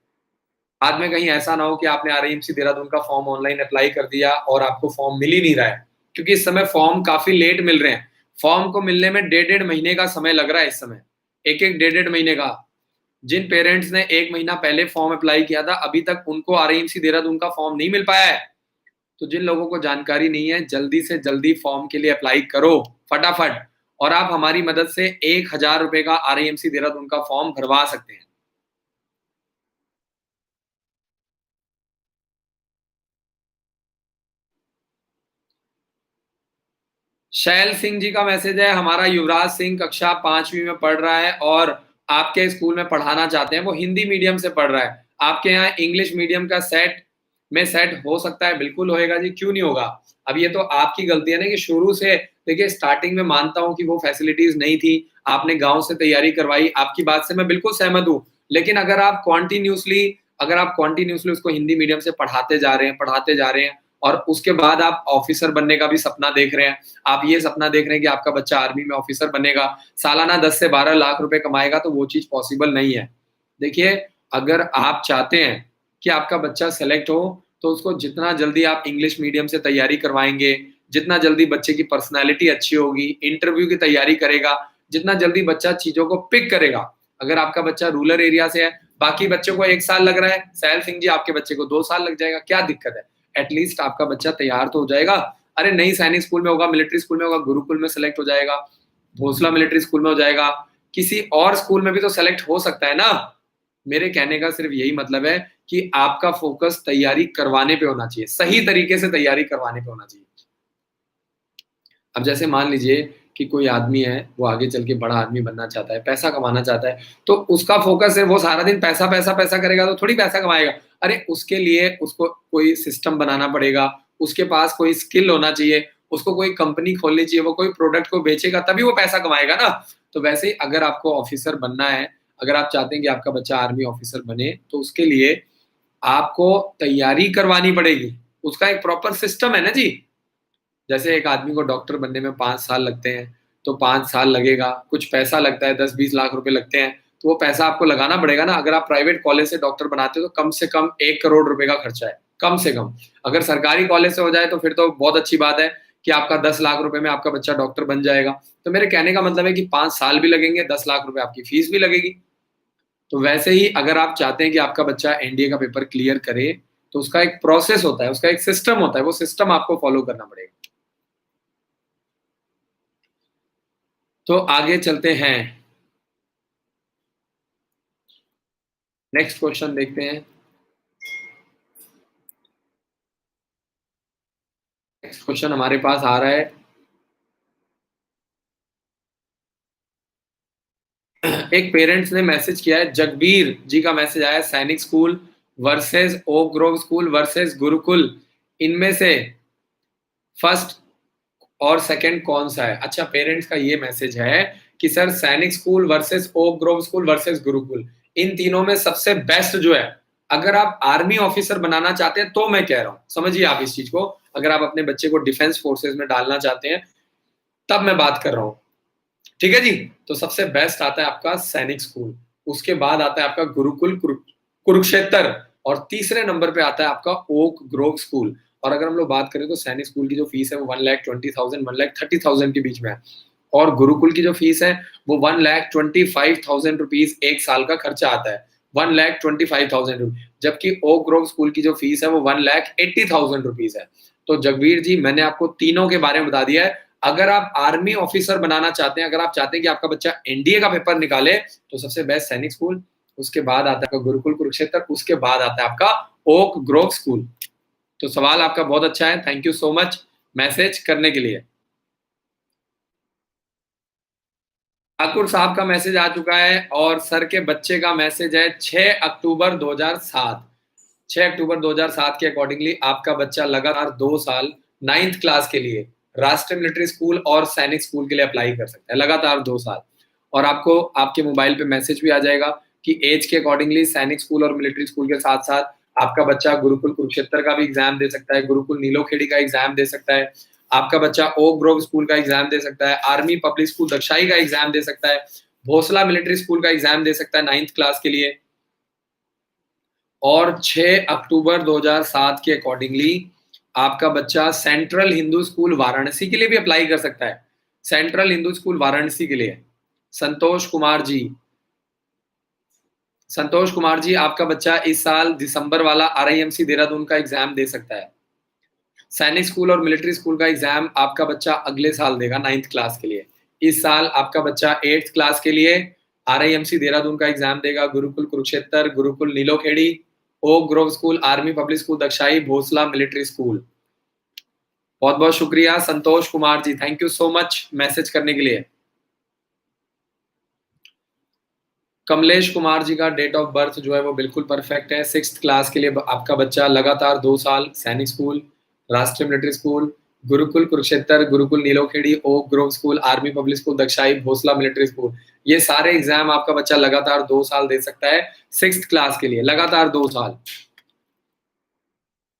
बाद में कहीं ऐसा ना हो कि आपने आरआईएमसी देहरादून का फॉर्म ऑनलाइन अप्लाई कर दिया और आपको फॉर्म मिल ही नहीं रहा है, क्योंकि इस समय फॉर्म काफी लेट मिल रहे हैं। फॉर्म को मिलने में 1.5 महीने का समय लग रहा है इस समय, एक 1.5 महीने का। जिन पेरेंट्स ने 1 महीना पहले फॉर्म अप्लाई किया था अभी तक उनको आरआईएमसी देहरादून का फॉर्म नहीं मिल पाया है। तो जिन लोगों को जानकारी नहीं है जल्दी से जल्दी फॉर्म के लिए अप्लाई करो फटाफट, और आप हमारी मदद से 1,000 रुपए का आरआईएमसी देहरादून का फॉर्म भरवा सकते हैं। शैल सिंह जी का मैसेज है, हमारा युवराज सिंह कक्षा 5वीं में पढ़ रहा है और आपके स्कूल में पढ़ाना चाहते हैं। वो हिंदी मीडियम से पढ़ रहा है, आपके यहाँ इंग्लिश मीडियम का सेट हो सकता है? बिल्कुल होएगा जी, क्यों नहीं होगा। अब ये तो आपकी गलती है ना कि शुरू से, देखिए स्टार्टिंग में मानता हूँ कि वो फैसिलिटीज नहीं थी, आपने गांव से तैयारी करवाई, आपकी बात से मैं बिल्कुल सहमत हूँ। लेकिन अगर आप कॉन्टिन्यूसली उसको हिंदी मीडियम से पढ़ाते जा रहे हैं और उसके बाद आप ऑफिसर बनने का भी सपना देख रहे हैं, आप ये सपना देख रहे हैं कि आपका बच्चा आर्मी में ऑफिसर बनेगा, सालाना 10 से 12 लाख रुपए कमाएगा, तो वो चीज पॉसिबल नहीं है। देखिए, अगर आप चाहते हैं कि आपका बच्चा सेलेक्ट हो तो उसको जितना जल्दी आप इंग्लिश मीडियम से तैयारी करवाएंगे, जितना जल्दी बच्चे की पर्सनैलिटी अच्छी होगी, इंटरव्यू की तैयारी करेगा, जितना जल्दी बच्चा चीजों को पिक करेगा। अगर आपका बच्चा रूरल एरिया से है, बाकी बच्चों को 1 साल लग रहा है, सैल सिंह जी आपके बच्चे को 2 साल लग जाएगा, क्या दिक्कत है? एटलीस्ट आपका बच्चा तैयार तो हो जाएगा। अरे नई सैनिक स्कूल में होगा, मिलिट्री स्कूल में होगा, गुरुकुल में सेलेक्ट हो जाएगा, भोसला मिलिट्री स्कूल में हो जाएगा, किसी और स्कूल में भी तो सेलेक्ट हो सकता है ना। मेरे कहने का सिर्फ यही मतलब है कि आपका फोकस तैयारी करवाने पे होना चाहिए, सही तरीके से तैयारी करवाने पे होना चाहिए। अब जैसे मान लीजिए कि कोई आदमी है, वो आगे चल के बड़ा आदमी बनना चाहता है, पैसा कमाना चाहता है, तो उसका फोकस है वो सारा दिन पैसा पैसा पैसा करेगा तो थोड़ी पैसा कमाएगा। अरे उसके लिए उसको कोई सिस्टम बनाना पड़ेगा, उसके पास कोई स्किल होना चाहिए, उसको कोई कंपनी खोलनी चाहिए, वो कोई प्रोडक्ट को बेचेगा तभी वो पैसा कमाएगा ना। तो वैसे ही अगर आपको ऑफिसर बनना है, अगर आप चाहते हैं कि आपका बच्चा आर्मी ऑफिसर बने, तो उसके लिए आपको तैयारी करवानी पड़ेगी। उसका एक प्रॉपर सिस्टम है ना जी। जैसे एक आदमी को डॉक्टर बनने में 5 साल लगते हैं, तो 5 साल लगेगा, कुछ पैसा लगता है, 10-20 लाख रुपए लगते हैं, तो वो पैसा आपको लगाना पड़ेगा ना। अगर आप प्राइवेट कॉलेज से डॉक्टर बनाते हो तो कम से कम 1 करोड़ रुपए का खर्चा है, कम से कम। अगर सरकारी कॉलेज से हो जाए तो फिर तो बहुत अच्छी बात है कि आपका 10 लाख रुपए में आपका बच्चा डॉक्टर बन जाएगा। तो मेरे कहने का मतलब है कि 5 साल भी लगेंगे, 10 लाख रुपए आपकी फीस भी लगेगी। तो वैसे ही अगर आप चाहते हैं कि आपका बच्चा एनडीए का पेपर क्लियर करे, तो उसका एक प्रोसेस होता है, उसका एक सिस्टम होता है, वो सिस्टम आपको फॉलो करना पड़ेगा। तो आगे चलते हैं, नेक्स्ट क्वेश्चन देखते हैं। नेक्स्ट क्वेश्चन हमारे पास आ रहा है, एक पेरेंट्स ने मैसेज किया है, जगबीर जी का मैसेज आया, Sainik school versus Oak Grove school versus Gurukul, इनमें से फर्स्ट और सेकंड कौन सा है? अच्छा, पेरेंट्स का ये मैसेज है कि sir Sainik school versus Oak Grove school versus Gurukul, इन तीनों में सबसे बेस्ट जो है, अगर आप आर्मी ऑफिसर बनाना चाहते हैं तो मैं कह रहा हूं, समझिए आप इस चीज को, अगर आप अपने बच्चे को डिफेंस फोर्सेस में डालना चाहते हैं तब मैं बात कर रहा हूं, ठीक है जी। तो सबसे बेस्ट आता है आपका सैनिक स्कूल, उसके बाद आता है आपका गुरुकुल कुरुक्षेत्र, और तीसरे नंबर पे आता है आपका ओक ग्रोव स्कूल। और अगर हम लोग बात करें तो सैनिक स्कूल की जो फीस है वो 1,20,000 1,30,000 के बीच में है, और गुरुकुल की जो फीस है वो 1,25,000 रुपीज एक साल का खर्चा आता है, 1,25,000 रुपीज, जबकि ओक ग्रोव स्कूल की जो फीस है वो 1,80,000 रुपीज है। तो जगवीर जी, मैंने आपको तीनों के बारे में बता दिया है। अगर आप आर्मी ऑफिसर बनाना चाहते हैं, अगर आप चाहते हैं कि आपका बच्चा एनडीए का पेपर निकाले, तो सबसे बेस्ट सैनिक स्कूल, उसके बाद आता है आपका गुरुकुल कुरुक्षेत्र, उसके बाद आता है आपका ओक ग्रोव स्कूल। तो सवाल आपका बहुत अच्छा है, thank you so much message करने के लिए। ठाकुर साहब का मैसेज आ चुका है, और सर के बच्चे का मैसेज है 6 अक्टूबर 2007। 6 अक्टूबर 2007 के अकॉर्डिंगली आपका बच्चा लगातार 2 साल 9th क्लास के लिए राष्ट्रीय मिलिट्री स्कूल और सैनिक स्कूल के लिए अप्लाई कर सकता है, लगातार 2 साल। और आपको आपके मोबाइल पे मैसेज भी आ जाएगा कि एज के अकॉर्डिंगली सैनिक स्कूल और मिलिट्री स्कूल के साथ साथ आपका बच्चा गुरुकुल कुरुक्षेत्र का भी एग्जाम दे सकता है, गुरुकुल नीलोखेड़ी का एग्जाम दे सकता है, आपका बच्चा ओक ग्रोव स्कूल का एग्जाम दे सकता है, आर्मी पब्लिक स्कूल दक्षाई का एग्जाम दे सकता है, भोसला मिलिट्री स्कूल का एग्जाम दे सकता है 9th क्लास के लिए। और 6 अक्टूबर 2007 के अकॉर्डिंगली आपका बच्चा सेंट्रल हिंदू स्कूल वाराणसी के लिए भी अप्लाई कर सकता है, सेंट्रल हिंदू स्कूल वाराणसी के लिए। संतोष कुमार जी, संतोष कुमार जी, आपका बच्चा इस साल दिसंबर वाला आरआईएमसी देहरादून का एग्जाम दे सकता है। सैनिक स्कूल और मिलिट्री स्कूल का एग्जाम आपका बच्चा अगले साल देगा 9th क्लास के लिए। इस साल आपका बच्चा 8th क्लास के लिए आरआईएमसी देहरादून का एग्जाम देगा, Gurukul Kurukshetra, Gurukul Nilokheri, Oak Grove school, army public school Dagshai, Bhonsala military school. बहुत बहुत शुक्रिया Santosh Kumar ji, thank you so much message करने के लिए। कमलेश कुमार जी का डेट ऑफ बर्थ जो है वो बिल्कुल परफेक्ट है। 6th क्लास के लिए आपका बच्चा लगातार 2 साल सैनिक स्कूल, राष्ट्रीय military school, Gurukul Kurukshetra, Gurukul Nilokheri, Oak Grove school, army public school Dagshai, Bhonsala military school, ये सारे एग्जाम आपका बच्चा लगातार 2 साल दे सकता है 6th क्लास के लिए, लगातार 2 साल।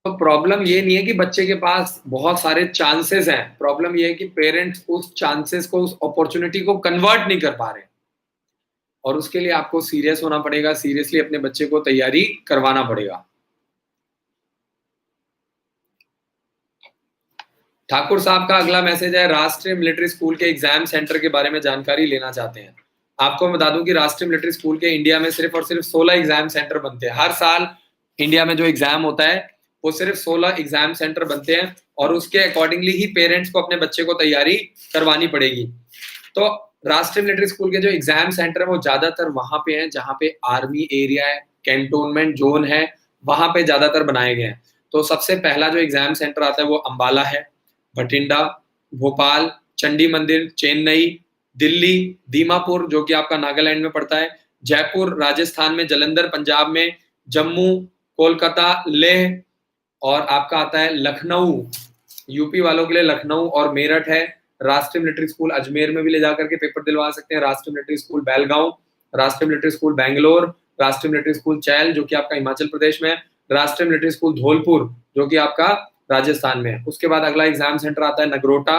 तो प्रॉब्लम ये नहीं है कि बच्चे के पास बहुत सारे चांसेस हैं, प्रॉब्लम ये है कि पेरेंट्स उस चांसेस को, उस अपॉर्चुनिटी को कन्वर्ट नहीं कर पा रहे, और उसके लिए आपको सीरियस होना पड़ेगा, सीरियसली अपने बच्चे को तैयारी करवाना पड़ेगा। ठाकुर साहब का अगला मैसेज है, राष्ट्रीय मिलिट्री स्कूल के एग्जाम सेंटर के बारे में जानकारी लेना चाहते हैं। आपको मैं बता दूं कि राष्ट्रीय मिलिट्री स्कूल के इंडिया में सिर्फ और सिर्फ 16 एग्जाम सेंटर बनते हैं। हर साल इंडिया में जो एग्जाम होता है वो सिर्फ 16 एग्जाम सेंटर बनते हैं, और उसके अकॉर्डिंगली ही पेरेंट्स को अपने बच्चे को तैयारी करवानी पड़ेगी। तो राष्ट्रीय मिलिट्री स्कूल के जो एग्जाम सेंटर है वो ज्यादातर वहां पे हैं जहां पे आर्मी एरिया है, कैंटोनमेंट जोन है, वहां पे ज्यादातर बनाए गए हैं। तो सबसे पहला जो एग्जाम सेंटर आता है वो अंबाला है, भटिंडा, भोपाल, चंडी मंदिर, चेन्नई, दिल्ली, दीमापुर जो कि आपका नागालैंड में पड़ता है, जयपुर राजस्थान में, जलंधर पंजाब में, जम्मू, कोलकाता, लेह, और आपका आता है लखनऊ, यूपी वालों के लिए लखनऊ और मेरठ है। राष्ट्रीय मिलिट्री स्कूल अजमेर में भी ले जाकर के पेपर दिलवा सकते हैं, राष्ट्रीय मिलिट्री स्कूल बेलगांव, राष्ट्रीय मिलिट्री स्कूल बैंगलोर, राष्ट्रीय मिलिट्री स्कूल चैल जो कि आपका हिमाचल प्रदेश में, राष्ट्रीय मिलिट्री स्कूल धौलपुर जो कि आपका राजस्थान में है। उसके बाद अगला एग्जाम सेंटर आता है नगरोटा,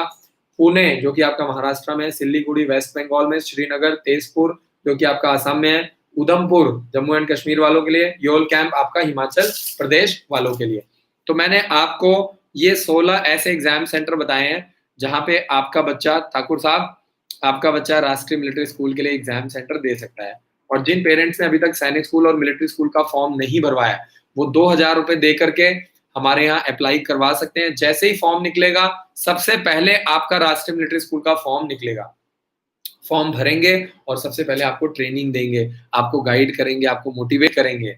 पुणे जो कि आपका महाराष्ट्र में है, सिल्लीगुड़ी वेस्ट बंगाल में, श्रीनगर, तेजपुर जो कि आपका आसाम में है, उधमपुर जम्मू एंड कश्मीर वालों के लिए, योल कैंप आपका हिमाचल प्रदेश वालों के लिए। तो मैंने आपको ये 16 ऐसे एग्जाम सेंटर बताए हैं जहां पे आपका बच्चा, ठाकुर साहब, आपका बच्चा राष्ट्रीय मिलिट्री स्कूल के लिए एग्जाम सेंटर दे सकता है। और जिन पेरेंट्स ने अभी तक सैनिक स्कूल और मिलिट्री स्कूल का फॉर्म नहीं भरवाया, वो 2,000 रुपए दे करके हमारे यहाँ अप्लाई करवा सकते हैं। जैसे ही फॉर्म निकलेगा, सबसे पहले आपका राष्ट्रीय मिलिट्री स्कूल का फॉर्म निकलेगा। फॉर्म भरेंगे और सबसे पहले आपको ट्रेनिंग देंगे, आपको गाइड करेंगे, आपको मोटिवेट करेंगे।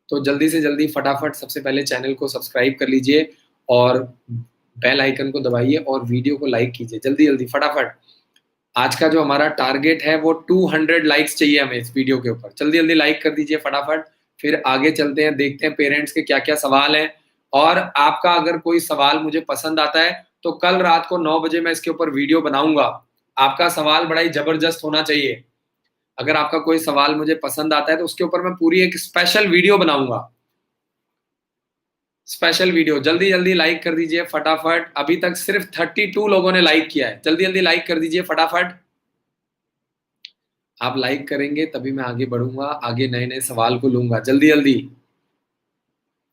तो जल्दी से जल्दी फटाफट सबसे पहले चैनल को सब्सक्राइब कर लीजिए और बेल आइकन को दबाइए और वीडियो को लाइक कीजिए जल्दी-जल्दी फटाफट। आज का जो हमारा टारगेट है वो 200 लाइक्स चाहिए हमें इस वीडियो के ऊपर। जल्दी-जल्दी लाइक कर दीजिए फटाफट, फिर आगे चलते हैं, देखते हैं पेरेंट्स के क्या-क्या सवाल हैं और आपका अगर कोई सवाल मुझे पसंद आता है, तो कल रात को 9 बजे मैं इसके ऊपर वीडियो बनाऊँगा। आपका सवाल बड़ा ही ज़बरदस्त होना चाहिए। अगर आपका कोई सवाल मुझे पसंद आता है, तो उसके ऊपर मैं पूरी एक स्पेशल वीडियो बनाऊँगा। स्पेशल वीडियो जल्दी-जल्दी लाइक कर दीजिए फटाफट। अभी तक सिर्फ 32 लोगों ने लाइक किया है। जल्दी-जल्दी लाइक कर दीजिए फटाफट। आप लाइक करेंगे तभी मैं आगे बढ़ूँगा, आगे नए-नए सवाल को लूँगा। जल्दी-जल्दी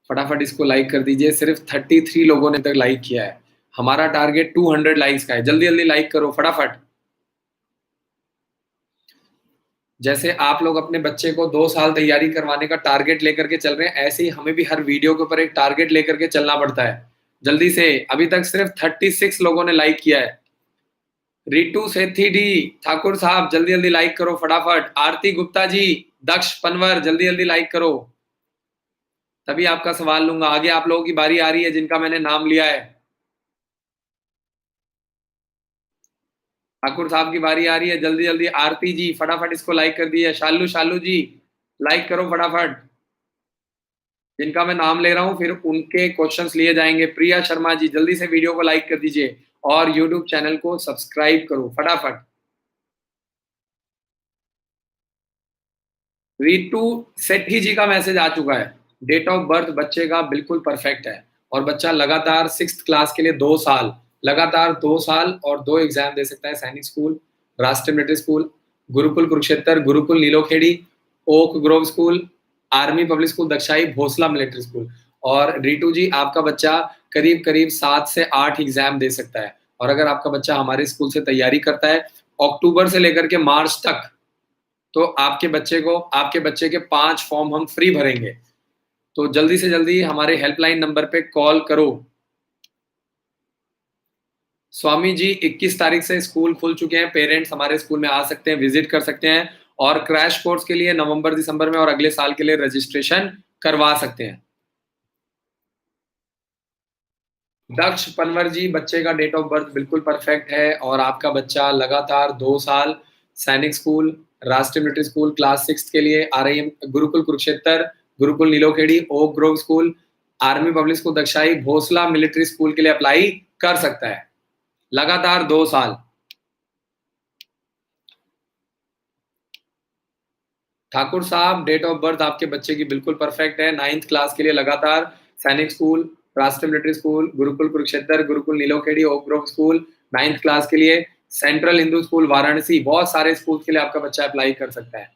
फटाफट इसको लाइक कर दीजिए। सिर्फ 33 लोगों ने तक लाइक किया है। हमारा टारगेट 200 लाइक्स का है। जल्दी-जल्दी लाइक करो फटाफट। जैसे आप लोग अपने बच्चे को 2 साल तैयारी करवाने का टारगेट लेकर के चल रहे हैं, ऐसे ही हमें भी हर वीडियो के ऊपर एक टारगेट लेकर के चलना पड़ता है। जल्दी से, अभी तक सिर्फ 36 लोगों ने लाइक किया है। रितु सेठी डी, ठाकुर साहब जल्दी-जल्दी लाइक करो फटाफट। आरती गुप्ता जी, दक्ष पनवर जल्दी-जल्दी लाइक करो। तभी आपका सवाल लूँगा। आगे आप लोगों की बारी आ रही है जिनका मैंने नाम लिया है। ठाकुर साहब की बारी आ रही है, जल्दी-जल्दी आरती जी फटाफट इसको लाइक कर दिए। शालू जी, लाइक करो फटाफट। जिनका मैं नाम ले रहा हूँ फिर उनके क्वेश्चंस लिए जाएँगे। प्रिया शर्मा जी जल्दी से वीडियो को लाइक कर दीजिए और यूट्यूब चैनल को सब्सक्राइब करो फटाफट। रितु सेठी जी का मैसेज आ चुका है। डेट ऑफ बर्थ बच्चे का बिल्कुल परफेक्ट है और बच्चा लगातार 6th क्लास के लिए 2 साल, लगातार 2 साल और 2 एग्ज़ाम दे सकता है। सैनिक स्कूल, राष्ट्रीय military school, Gurukul Kurukshetra, Gurukul Nilokheri, Oak Grove school, army public school Dagshai, Bhonsala military school. और रितु जी आपका बच्चा करीब-करीब 7 से 8 एग्ज़ाम दे सकता है और अगर आपका बच्चा हमारे स्कूल से तैयारी करता है, अक्टूबर से लेकर के मार्च तक तो आपके बच्चे के 5 फॉर्म हम फ्री भरेंगे। तो जल्दी से जल्दी हमारे हेल्पलाइन नंबर पे कॉल करो। स्वामी जी 21 तारीख से स्कूल खुल चुके हैं। पेरेंट्स हमारे स्कूल में आ सकते हैं, विजिट कर सकते हैं और क्रैश कोर्स के लिए नवंबर दिसंबर में और अगले साल के लिए रजिस्ट्रेशन करवा सकते हैं। दक्ष पनवर जी बच्चे का डेट ऑफ बर्थ बिल्कुल परफेक्ट है और आपका बच्चा लगातार 2 साल सैनिक स्कूल, राष्ट्रीय मिलिट्री स्कूल क्लास 6 के लिए RIM Gurukul Kurukshetra, Gurukul Nilokheri, Oak Grove school, army public school Dagshai, Bhonsala military School के लिए अप्लाई कर सकता है। लगातार 2 साल। ठाकुर साहब डेट ऑफ बर्थ आपके बच्चे की बिल्कुल परफेक्ट है। 9th क्लास के लिए लगातार सैनिक स्कूल, राष्ट्रीय military school, Gurukul Kurukshetra, Gurukul Nilokheri, Oak Grove school, 9th class के लिए सेंट्रल हिंदू स्कूल वाराणसी, बहुत सारे स्कूल के लिए आपका बच्चा अप्लाई कर सकता है।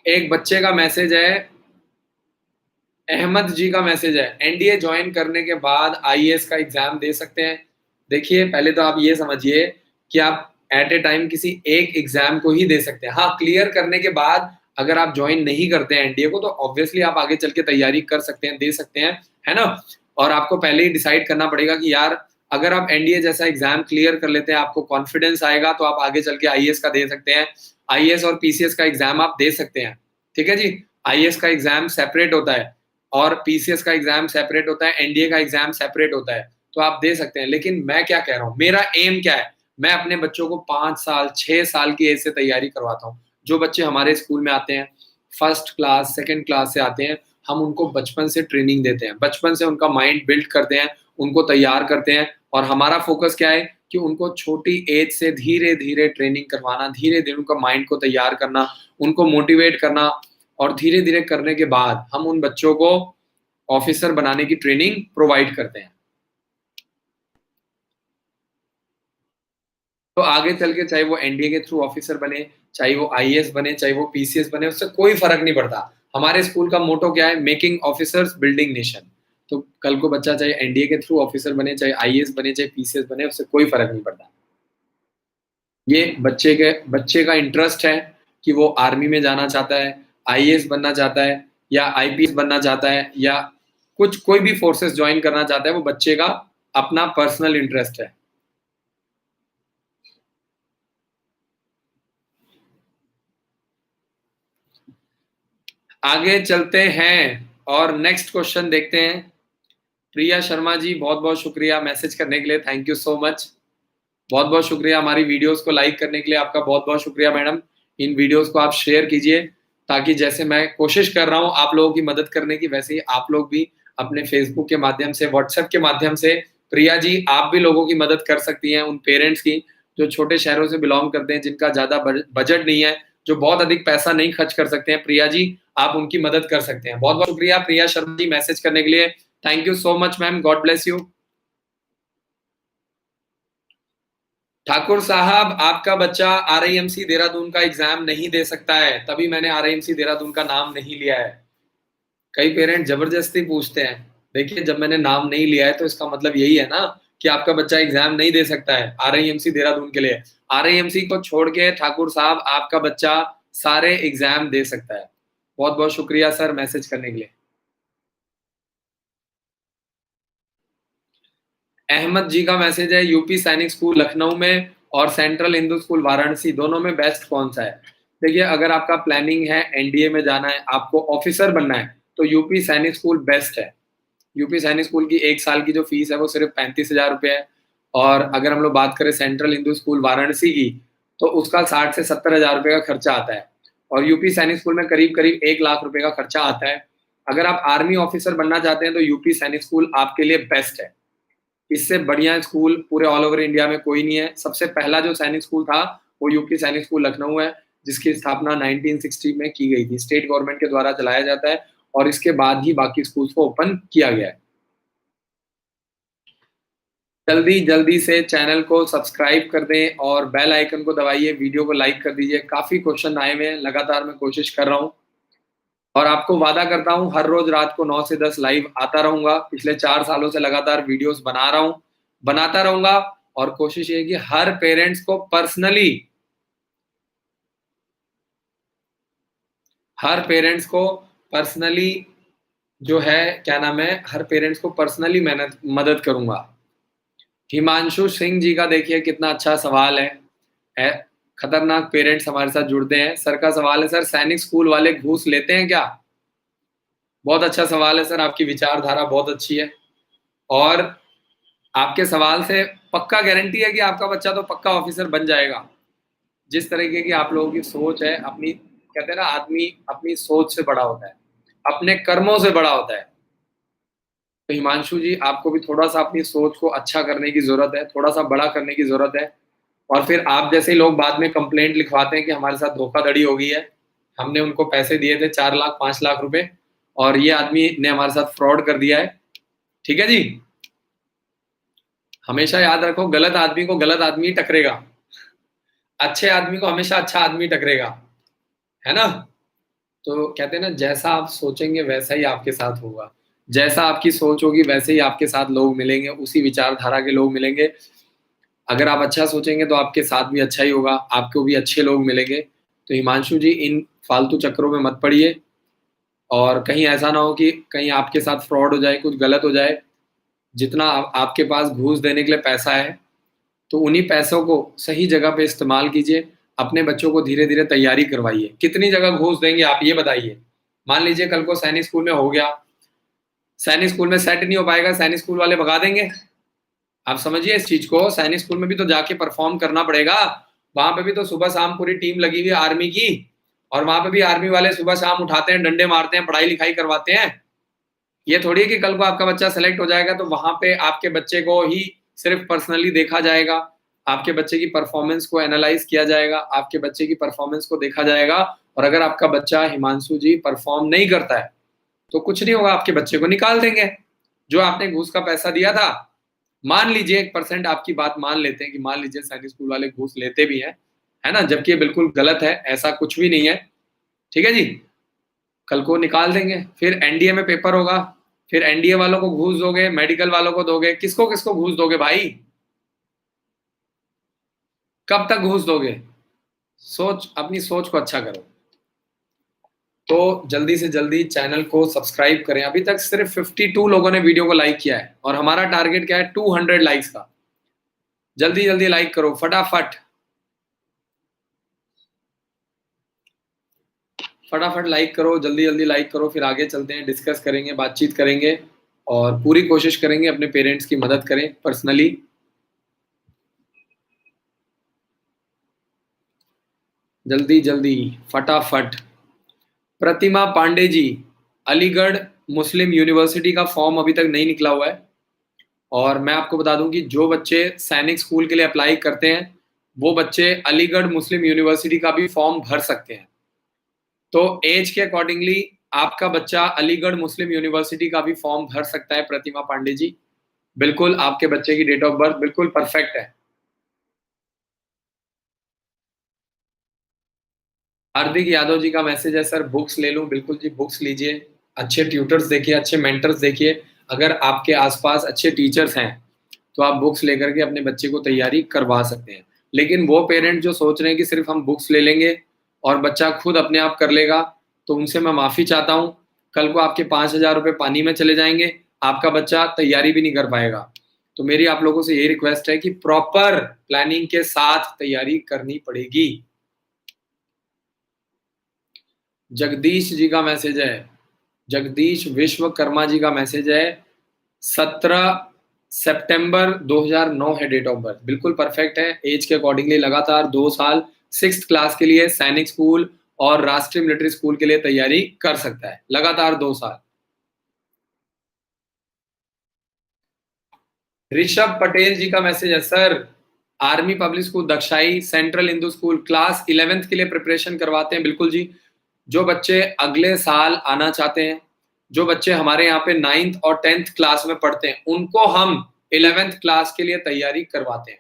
एक बच्चे का मैसेज है, अहमद जी का मैसेज है, एनडीए ज्वाइन करने के बाद आईएएस का एग्जाम दे सकते हैं। देखिए पहले तो आप ये समझिए कि आप एट ए टाइम किसी एक एग्जाम को ही दे सकते हैं। हाँ, क्लियर करने के बाद अगर आप ज्वाइन नहीं करते हैं एनडीए को तो ऑब्वियसली आप आगे चल के तैयारी कर सकते हैं, दे सकते हैं, है ना? और आपको पहले ही डिसाइड करना पड़ेगा कि यार अगर आप एनडीए जैसा एग्जाम क्लियर कर लेते हैं, आपको कॉन्फिडेंस आएगा तो आप आगे चल के आईएएस का दे सकते हैं। आईएएस और पीसीएस का एग्जाम आप दे सकते हैं। ठीक है जी? आईएएस का एग्जाम सेपरेट होता है और पीसीएस का एग्जाम सेपरेट होता है, एनडीए का एग्जाम सेपरेट होता है, तो आप दे सकते हैं। लेकिन मैं क्या कह रहा हूँ, मेरा एम क्या है, मैं अपने बच्चों को 5 साल 6 साल की एज से तैयारी करवाता हूँ। जो बच्चे हमारे स्कूल में आते हैं, फर्स्ट क्लास सेकंड क्लास से आते हैं, हम उनको बचपन से ट्रेनिंग देते हैं, बचपन से उनका माइंड बिल्ड करते हैं, उनको तैयार करते हैं और हमारा फोकस क्या है कि उनको छोटी एज से धीरे धीरे ट्रेनिंग करवाना, धीरे धीरे उनका माइंड को तैयार करना, उनको मोटिवेट करना और धीरे धीरे करने के बाद हम उन बच्चों को ऑफिसर बनाने की ट्रेनिंग प्रोवाइड करते हैं। तो आगे चल के चाहे वो एनडीए के थ्रू ऑफिसर बने, चाहे वो आईएएस बने, चाहे वो पीसीएस बने, उससे कोई फर्क नहीं पड़ता। हमारे स्कूल का मोटो क्या है, मेकिंग ऑफिसर्स बिल्डिंग नेशन। तो कल को बच्चा चाहे एनडीए के थ्रू ऑफिसर बने, चाहे आईएएस बने, चाहे पीसीएस बने, उससे कोई फर्क नहीं पड़ता। ये बच्चे का इंटरेस्ट है कि वो आर्मी में जाना चाहता है, आईएएस बनना चाहता है या आईपीएस बनना चाहता है या कुछ कोई भी फोर्सेस ज्वाइन करना चाहता है, वो बच्चे का अपना पर्सनल इंटरेस्ट है। आगे चलते हैं और नेक्स्ट क्वेश्चन देखते हैं। प्रिया शर्मा जी, बहुत बहुत शुक्रिया मैसेज करने के लिए, थैंक यू सो मच। बहुत बहुत शुक्रिया हमारी वीडियोस को लाइक करने के लिए, आपका बहुत बहुत शुक्रिया मैडम। इन वीडियोस को आप शेयर कीजिए ताकि जैसे मैं कोशिश कर रहा हूं आप लोगों की मदद करने की, वैसे ही आप लोग भी अपने फेसबुक के माध्यम से, व्हाट्सएप के माध्यम से, प्रिया जी आप भी लोगों की मदद कर सकती हैं, उन पेरेंट्स की जो छोटे शहरों से बिलोंग करते हैं, जिनका ज्यादा बजट नहीं है, जो बहुत अधिक पैसा नहीं खर्च कर सकते हैं। प्रिया जी आप उनकी मदद कर सकते हैं। बहुत बहुत शुक्रिया प्रिया शर्मा जी मैसेज करने के लिए, thank you so much ma'am, God bless you. Thakur साहब आपका बच्चा आरआईएमसी देहरादून का एग्जाम नहीं दे सकता है, तभी मैंने आरआईएमसी देहरादून का नाम नहीं लिया है। कई पेरेंट जबरदस्ती पूछते हैं, देखिए जब मैंने नाम नहीं लिया है तो इसका मतलब यही है ना कि आपका बच्चा एग्जाम नहीं दे सकता है आरआईएमसी देहरादून के लिए। आरआईएमसी को छोड़ के ठाकुर साहब आपका बच्चा सारे एग्जाम दे सकता है। बहुत बहुत शुक्रिया सर मैसेज करने के लिए। अहमद जी का मैसेज है, यूपी सैनिक स्कूल लखनऊ में और सेंट्रल हिंदू स्कूल वाराणसी, दोनों में बेस्ट कौन सा है? देखिए अगर आपका प्लानिंग है एनडीए में जाना है, आपको ऑफिसर बनना है, तो यूपी सैनिक स्कूल बेस्ट है। यूपी सैनिक स्कूल की एक साल की जो फीस है वो सिर्फ 35,000 रुपये है। और अगर हम लोग बात करें सेंट्रल हिंदू स्कूल वाराणसी की, तो उसका 60 से 70 हजार रुपये का खर्चा आता है। और यूपी सैनिक स्कूल में करीब करीब 1 लाख रुपए का खर्चा आता है। अगर आप आर्मी ऑफिसर बनना चाहते हैं तो यूपी सैनिक स्कूल आपके लिए बेस्ट है। इससे बढ़िया स्कूल पूरे ऑल ओवर इंडिया में कोई नहीं है। सबसे पहला जो सैनिक स्कूल था वो यूपी सैनिक स्कूल लखनऊ है, जिसकी स्थापना 1960 में की गई थी, स्टेट गवर्नमेंट के द्वारा चलाया जाता है और इसके बाद ही बाकी स्कूल्स को ओपन किया गया है। जल्दी जल्दी से चैनल को सब्सक्राइब कर दें और बेल आइकन को दबाइए, वीडियो को लाइक कर दीजिए। काफी क्वेश्चन आए हुए हैं, लगातार मैं कोशिश कर रहा हूं और आपको वादा करता हूं हर रोज रात को 9 से 10 लाइव आता रहूंगा। पिछले 4 सालों से लगातार वीडियोस बना रहा हूं, बनाता रहूंगा और कोशिश ये है कि हर पेरेंट्स को पर्सनली, हर पेरेंट्स को पर्सनली जो है क्या नाम है, हर पेरेंट्स को पर्सनली मेहनत मदद करूंगा। हिमांशु सिंह जी का देखिए कितना अच्छा सवाल है, खतरनाक पेरेंट्स हमारे साथ जुड़ते हैं। सर का सवाल है, सर सैनिक स्कूल वाले घूस लेते हैं क्या? बहुत अच्छा सवाल है सर, आपकी विचारधारा बहुत अच्छी है और आपके सवाल से पक्का गारंटी है कि आपका बच्चा तो पक्का ऑफिसर बन जाएगा। जिस तरीके की आप लोगों की सोच है, अपनी कहते हैं ना आदमी अपनी सोच से बड़ा होता है, अपने कर्मों से बड़ा होता है। तो हिमांशु जी आपको भी थोड़ा सा अपनी सोच को अच्छा करने की जरूरत है, थोड़ा सा बड़ा करने की जरूरत है। और फिर आप जैसे लोग बाद में कंप्लेंट लिखवाते हैं कि हमारे साथ धोखाधड़ी हो गई है, हमने उनको पैसे दिए थे 4 लाख 5 लाख रुपए और ये आदमी ने हमारे साथ फ्रॉड कर दिया है। ठीक है जी, हमेशा याद रखो गलत आदमी को गलत आदमी टकरेगा, अच्छे आदमी को हमेशा अच्छा आदमी टकरेगा, है ना? तो कहते हैं ना जैसा आप सोचेंगे वैसा ही आपके साथ होगा, जैसा आपकी सोच होगी वैसे ही आपके साथ लोग मिलेंगे, उसी विचारधारा के लोग मिलेंगे। अगर आप अच्छा सोचेंगे तो आपके साथ भी अच्छा ही होगा, आपको भी अच्छे लोग मिलेंगे। तो हिमांशु जी इन फालतू चक्करों में मत पड़िए और कहीं ऐसा ना हो कि कहीं आपके साथ फ्रॉड हो जाए, कुछ गलत हो जाए। जितना आपके पास घूस देने के लिए पैसा है तो उन्हीं पैसों को सही जगह पे इस्तेमाल कीजिए, अपने बच्चों को धीरे धीरे तैयारी करवाइए। कितनी जगह घूस देंगे आप ये बताइए? मान लीजिए कल को सैनिक स्कूल में हो गया, सैनिक स्कूल में सेट नहीं हो पाएगा, सैनिक स्कूल वाले भगा देंगे। आप समझिए इस चीज को, सैनिक स्कूल में भी तो जाके परफॉर्म करना पड़ेगा। वहां पे भी तो सुबह शाम पूरी टीम लगी हुई है आर्मी की, और वहां पे भी आर्मी वाले सुबह शाम उठाते हैं, डंडे मारते हैं, पढ़ाई लिखाई करवाते हैं। ये थोड़ी है कि कल को आपका बच्चा सेलेक्ट हो जाएगा तो वहां पे आपके बच्चे को ही सिर्फ पर्सनली देखा जाएगा, आपके बच्चे की परफॉर्मेंस को एनालाइज किया जाएगा, आपके बच्चे की परफॉर्मेंस को देखा जाएगा। और अगर आपका बच्चा हिमांशु जी परफॉर्म नहीं करता है तो कुछ नहीं होगा, आपके बच्चे को निकाल देंगे। जो आपने घूस का पैसा दिया था, मान लीजिए 1% आपकी बात मान लेते हैं कि मान लीजिए सैनिक स्कूल वाले घूस लेते भी हैं, है ना, जबकि ये बिल्कुल गलत है, ऐसा कुछ भी नहीं है। ठीक है जी, कल को निकाल देंगे, फिर एनडीए में पेपर होगा, फिर एनडीए वालों को घूस दोगे, मेडिकल वालों को दोगे, किसको किसको घूस दोगे भाई? कब तक घूस दोगे? सोच, अपनी सोच को अच्छा करो। तो जल्दी से जल्दी चैनल को सब्सक्राइब करें। अभी तक सिर्फ 52 लोगों ने वीडियो को लाइक किया है और हमारा टारगेट क्या है 200 लाइक्स का। जल्दी जल्दी लाइक करो फटाफट, फटाफट लाइक करो, जल्दी जल्दी लाइक करो। फिर आगे चलते हैं, डिस्कस करेंगे, बातचीत करेंगे और पूरी कोशिश करेंगे अपने पेरेंट्स की मदद करें पर्सनली। जल्दी जल्दी फटाफट। प्रतिमा पांडे जी, अलीगढ़ मुस्लिम यूनिवर्सिटी का फॉर्म अभी तक नहीं निकला हुआ है और मैं आपको बता दूं कि जो बच्चे सैनिक स्कूल के लिए अप्लाई करते हैं वो बच्चे अलीगढ़ मुस्लिम यूनिवर्सिटी का भी फॉर्म भर सकते हैं। तो एज के अकॉर्डिंगली आपका बच्चा अलीगढ़ मुस्लिम यूनिवर्सिटी का भी फॉर्म भर सकता है प्रतिमा पांडे जी। बिल्कुल आपके बच्चे की डेट ऑफ बर्थ बिल्कुल परफेक्ट है। हार्दिक यादव जी का मैसेज है, सर बुक्स ले लूं? बिल्कुल जी, बुक्स लीजिए, अच्छे ट्यूटर्स देखिए, अच्छे मेंटर्स देखिए। अगर आपके आसपास अच्छे टीचर्स हैं तो आप बुक्स लेकर के अपने बच्चे को तैयारी करवा सकते हैं। लेकिन वो पेरेंट जो सोच रहे हैं कि सिर्फ हम बुक्स ले लेंगे और बच्चा खुद अपने आप कर लेगा, तो उनसे मैं माफ़ी चाहता हूँ। कल को आपके 5,000 रुपये पानी में चले जाएंगे, आपका बच्चा तैयारी भी नहीं कर पाएगा। तो मेरी आप लोगों से यही रिक्वेस्ट है कि प्रॉपर प्लानिंग के साथ तैयारी करनी पड़ेगी। जगदीश जी का मैसेज है, जगदीश विश्वकर्मा जी का मैसेज है, 17 सितंबर 2009 है डेट ऑफ बर्थ, बिल्कुल परफेक्ट है। एज के अकॉर्डिंगली लगातार 2 साल 6th क्लास के लिए सैनिक स्कूल और राष्ट्रीय मिलिट्री स्कूल के लिए तैयारी कर सकता है, लगातार 2 साल। ऋषभ पटेल जी का मैसेज है, sir Army public school Dagshai Central Hindu School class 11th के लिए प्रिपरेशन करवाते हैं। बिल्कुल जी, जो बच्चे अगले साल आना चाहते हैं, जो बच्चे हमारे यहाँ पे 9th और 10th क्लास में पढ़ते हैं, उनको हम 11th क्लास के लिए तैयारी करवाते हैं।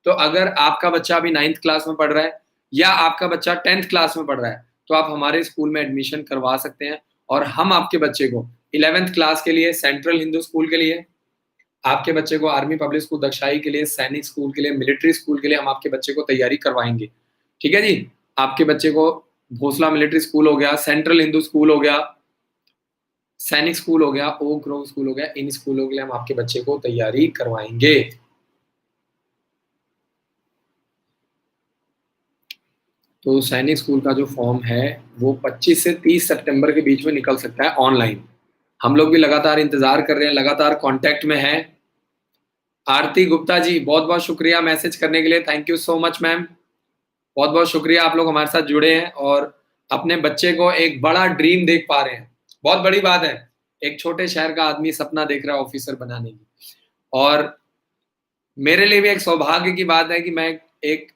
तो अगर आपका बच्चा अभी 9th क्लास में पढ़ रहा है या आपका बच्चा 10th क्लास में पढ़ रहा है तो आप हमारे स्कूल में एडमिशन करवा सकते हैं और हम आपके बच्चे को 11th क्लास के लिए सेंट्रल हिंदू स्कूल के लिए, आपके बच्चे को आर्मी पब्लिक स्कूल दक्षाई के लिए, सैनिक स्कूल के लिए, मिलिट्री स्कूल के लिए हम आपके बच्चे को तैयारी करवाएंगे। ठीक है जी, आपके बच्चे को भोसला मिलिट्री स्कूल हो गया, सेंट्रल हिंदू स्कूल हो गया, सैनिक स्कूल हो गया, ओक ग्रोव स्कूल हो गया, इन स्कूलों के लिए हम आपके बच्चे को तैयारी करवाएंगे। तो सैनिक स्कूल का जो फॉर्म है वो 25 से 30 सितंबर के बीच में निकल सकता है ऑनलाइन। हम लोग भी लगातार इंतजार कर रहे हैं, लगातार कांटेक्ट में हैं। आरती गुप्ता जी, बहुत बहुत शुक्रिया मैसेज करने के लिए, thank you so much ma'am. बहुत बहुत शुक्रिया, आप लोग हमारे साथ जुड़े हैं और अपने बच्चे को एक बड़ा ड्रीम देख पा रहे हैं, बहुत बड़ी बात है। एक छोटे शहर का आदमी सपना देख रहा है ऑफिसर बनाने की, और मेरे लिए भी एक सौभाग्य की बात है कि मैं एक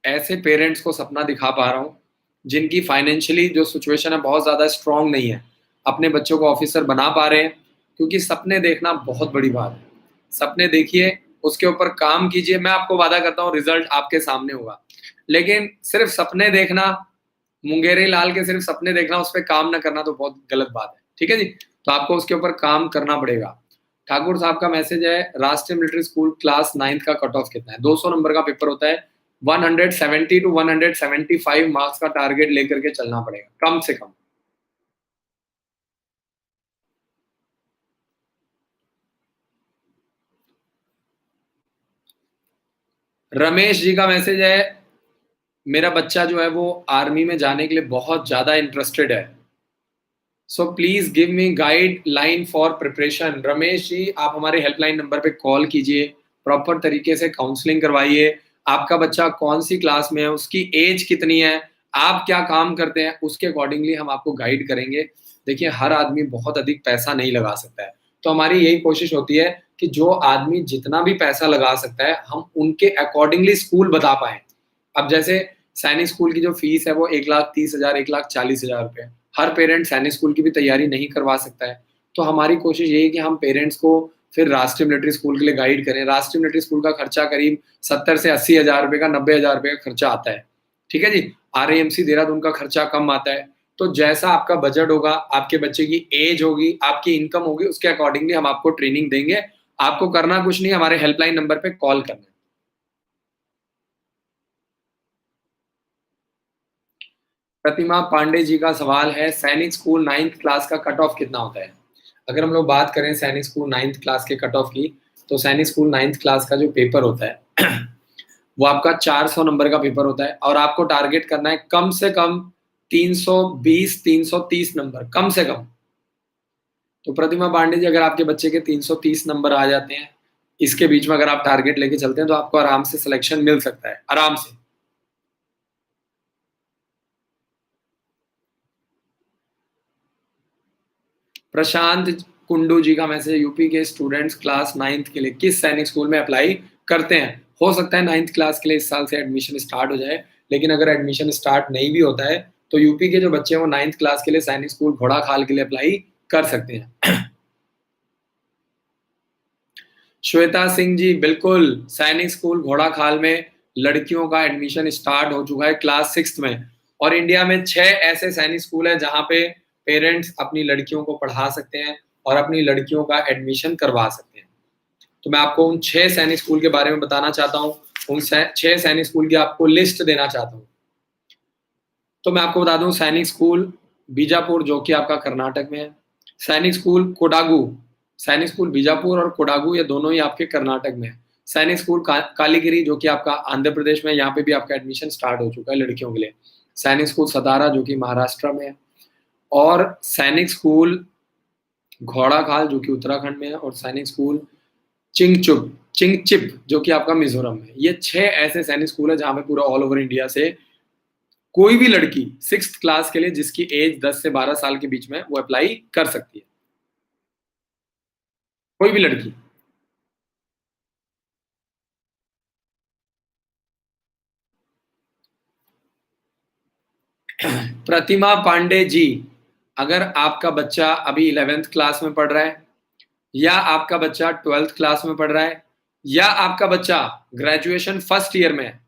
ऐसे पेरेंट्स को सपना दिखा पा रहा हूँ जिनकी फाइनेंशियली जो सिचुएशन है बहुत ज़्यादा स्ट्रांग नहीं है, अपने बच्चों को ऑफिसर बना पा रहे हैं। क्योंकि सपने देखना बहुत बड़ी बात है। सपने देखिए, उसके ऊपर काम कीजिए, मैं आपको वादा करता हूँ रिजल्ट आपके सामने होगा। लेकिन सिर्फ सपने देखना, मुंगेरी लाल के सिर्फ सपने देखना, उस पर काम ना करना तो बहुत गलत बात है। ठीक है जी, तो आपको उसके ऊपर काम करना पड़ेगा। ठाकुर साहब का मैसेज है, राष्ट्रीय मिलिट्री स्कूल क्लास 9th का कट ऑफ कितना है? 200 नंबर का पेपर होता है, 170 to 175 मार्क्स का टारगेट लेकर के चलना पड़ेगा कम से कम। रमेश जी का मैसेज है, मेरा बच्चा जो है वो आर्मी में जाने के लिए बहुत ज्यादा इंटरेस्टेड है, so please give me guideline for preparation. Ramesh ji, आप हमारे हेल्पलाइन नंबर पे कॉल कीजिए, प्रॉपर तरीके से काउंसलिंग करवाइए। आपका बच्चा कौन सी क्लास में है, उसकी एज कितनी है, आप क्या काम करते हैं, उसके अकॉर्डिंगली हम आपको गाइड करेंगे। देखिए, हर आदमी बहुत अधिक पैसा नहीं लगा सकता है, तो हमारी यही कोशिश होती है कि जो आदमी जितना भी पैसा लगा सकता है हम उनके अकॉर्डिंगली स्कूल बता पाए। अब जैसे सैनिक स्कूल की जो फीस है वो 1,30,000 1,40,000 रुपये, हर पेरेंट सैनिक स्कूल की भी तैयारी नहीं करवा सकता है। तो हमारी कोशिश यही है कि हम पेरेंट्स को फिर राष्ट्रीय मिलिट्री स्कूल के लिए गाइड करें। राष्ट्रीय मिलिट्री स्कूल का खर्चा करीब 70 से 80 हज़ार रुपये का, 90 हज़ार रुपये का खर्चा आता है। ठीक है जी, RAMC देहरादून का खर्चा कम आता है। तो जैसा आपका बजट होगा, आपके बच्चे की एज होगी, आपकी इनकम होगी, उसके अकॉर्डिंगली हम आपको ट्रेनिंग देंगे। आपको करना कुछ नहीं, हमारे हेल्पलाइन नंबर पे कॉल करना है। प्रतिमा पांडे जी का सवाल है, सैनिक स्कूल 9th क्लास का कट ऑफ कितना होता है? अगर हम लोग बात करें सैनिक स्कूल 9th क्लास के कट ऑफ की, तो सैनिक स्कूल 9th क्लास का जो पेपर होता है वो आपका 400 नंबर का पेपर होता है और आपको टारगेट करना है कम से कम 320 330 नंबर, कम से कम। तो प्रतिमा पांडे जी, अगर आपके बच्चे के 330 नंबर आ जाते हैं, इसके बीच में अगर आप टारगेट लेके चलते हैं, तो आपको आराम से सिलेक्शन मिल सकता है, आराम से। प्रशांत कुंडू जी का मैसेज, यूपी के स्टूडेंट्स क्लास 9th के लिए किस सैनिक स्कूल में अप्लाई करते हैं? हो सकता है 9th क्लास के लिए इस साल से एडमिशन स्टार्ट हो जाए, लेकिन अगर एडमिशन स्टार्ट नहीं भी होता है, तो यूपी के जो बच्चे हैं वो 9th क्लास के लिए सैनिक स्कूल घोड़ा खाल के लिए अप्लाई कर सकते हैं। श्वेता सिंह जी, बिल्कुल सैनिक स्कूल घोड़ा खाल में लड़कियों का एडमिशन स्टार्ट हो चुका है क्लास 6 में, और इंडिया में 6 ऐसे सैनिक स्कूल है जहां पे पेरेंट्स अपनी लड़कियों को पढ़ा सकते हैं और अपनी लड़कियों का एडमिशन करवा सकते हैं। तो मैं आपको उन 6 सैनिक स्कूल के बारे में बताना चाहता हूँ, उन 6 सैनिक स्कूल की आपको लिस्ट देना चाहता हूँ। तो मैं आपको बता दूं, सैनिक स्कूल बीजापुर जो कि आपका कर्नाटक में है, सैनिक स्कूल कोडागू, सैनिक स्कूल बीजापुर और कोडागू ये दोनों ही आपके कर्नाटक में है। सैनिक स्कूल कालीगिरी जो कि आपका आंध्र प्रदेश में है, यहाँ पे भी आपका एडमिशन स्टार्ट हो चुका है लड़कियों के लिए। सैनिक स्कूल सतारा जो कि महाराष्ट्र में है, और सैनिक स्कूल घोड़ा खाल जो कि उत्तराखंड में है, और सैनिक स्कूल चिंगचिप जो कि आपका मिजोरम में है। ये 6 ऐसे सैनिक स्कूल है जहाँ पे पूरा ऑल ओवर इंडिया से कोई भी लड़की 6th क्लास के लिए जिसकी एज 10 से 12 साल के बीच में वो अप्लाई कर सकती है, कोई भी लड़की। प्रतिमा पांडे जी, अगर आपका बच्चा अभी 11th क्लास में पढ़ रहा है, या आपका बच्चा 12th क्लास में पढ़ रहा है, या आपका बच्चा ग्रेजुएशन फर्स्ट ईयर में है,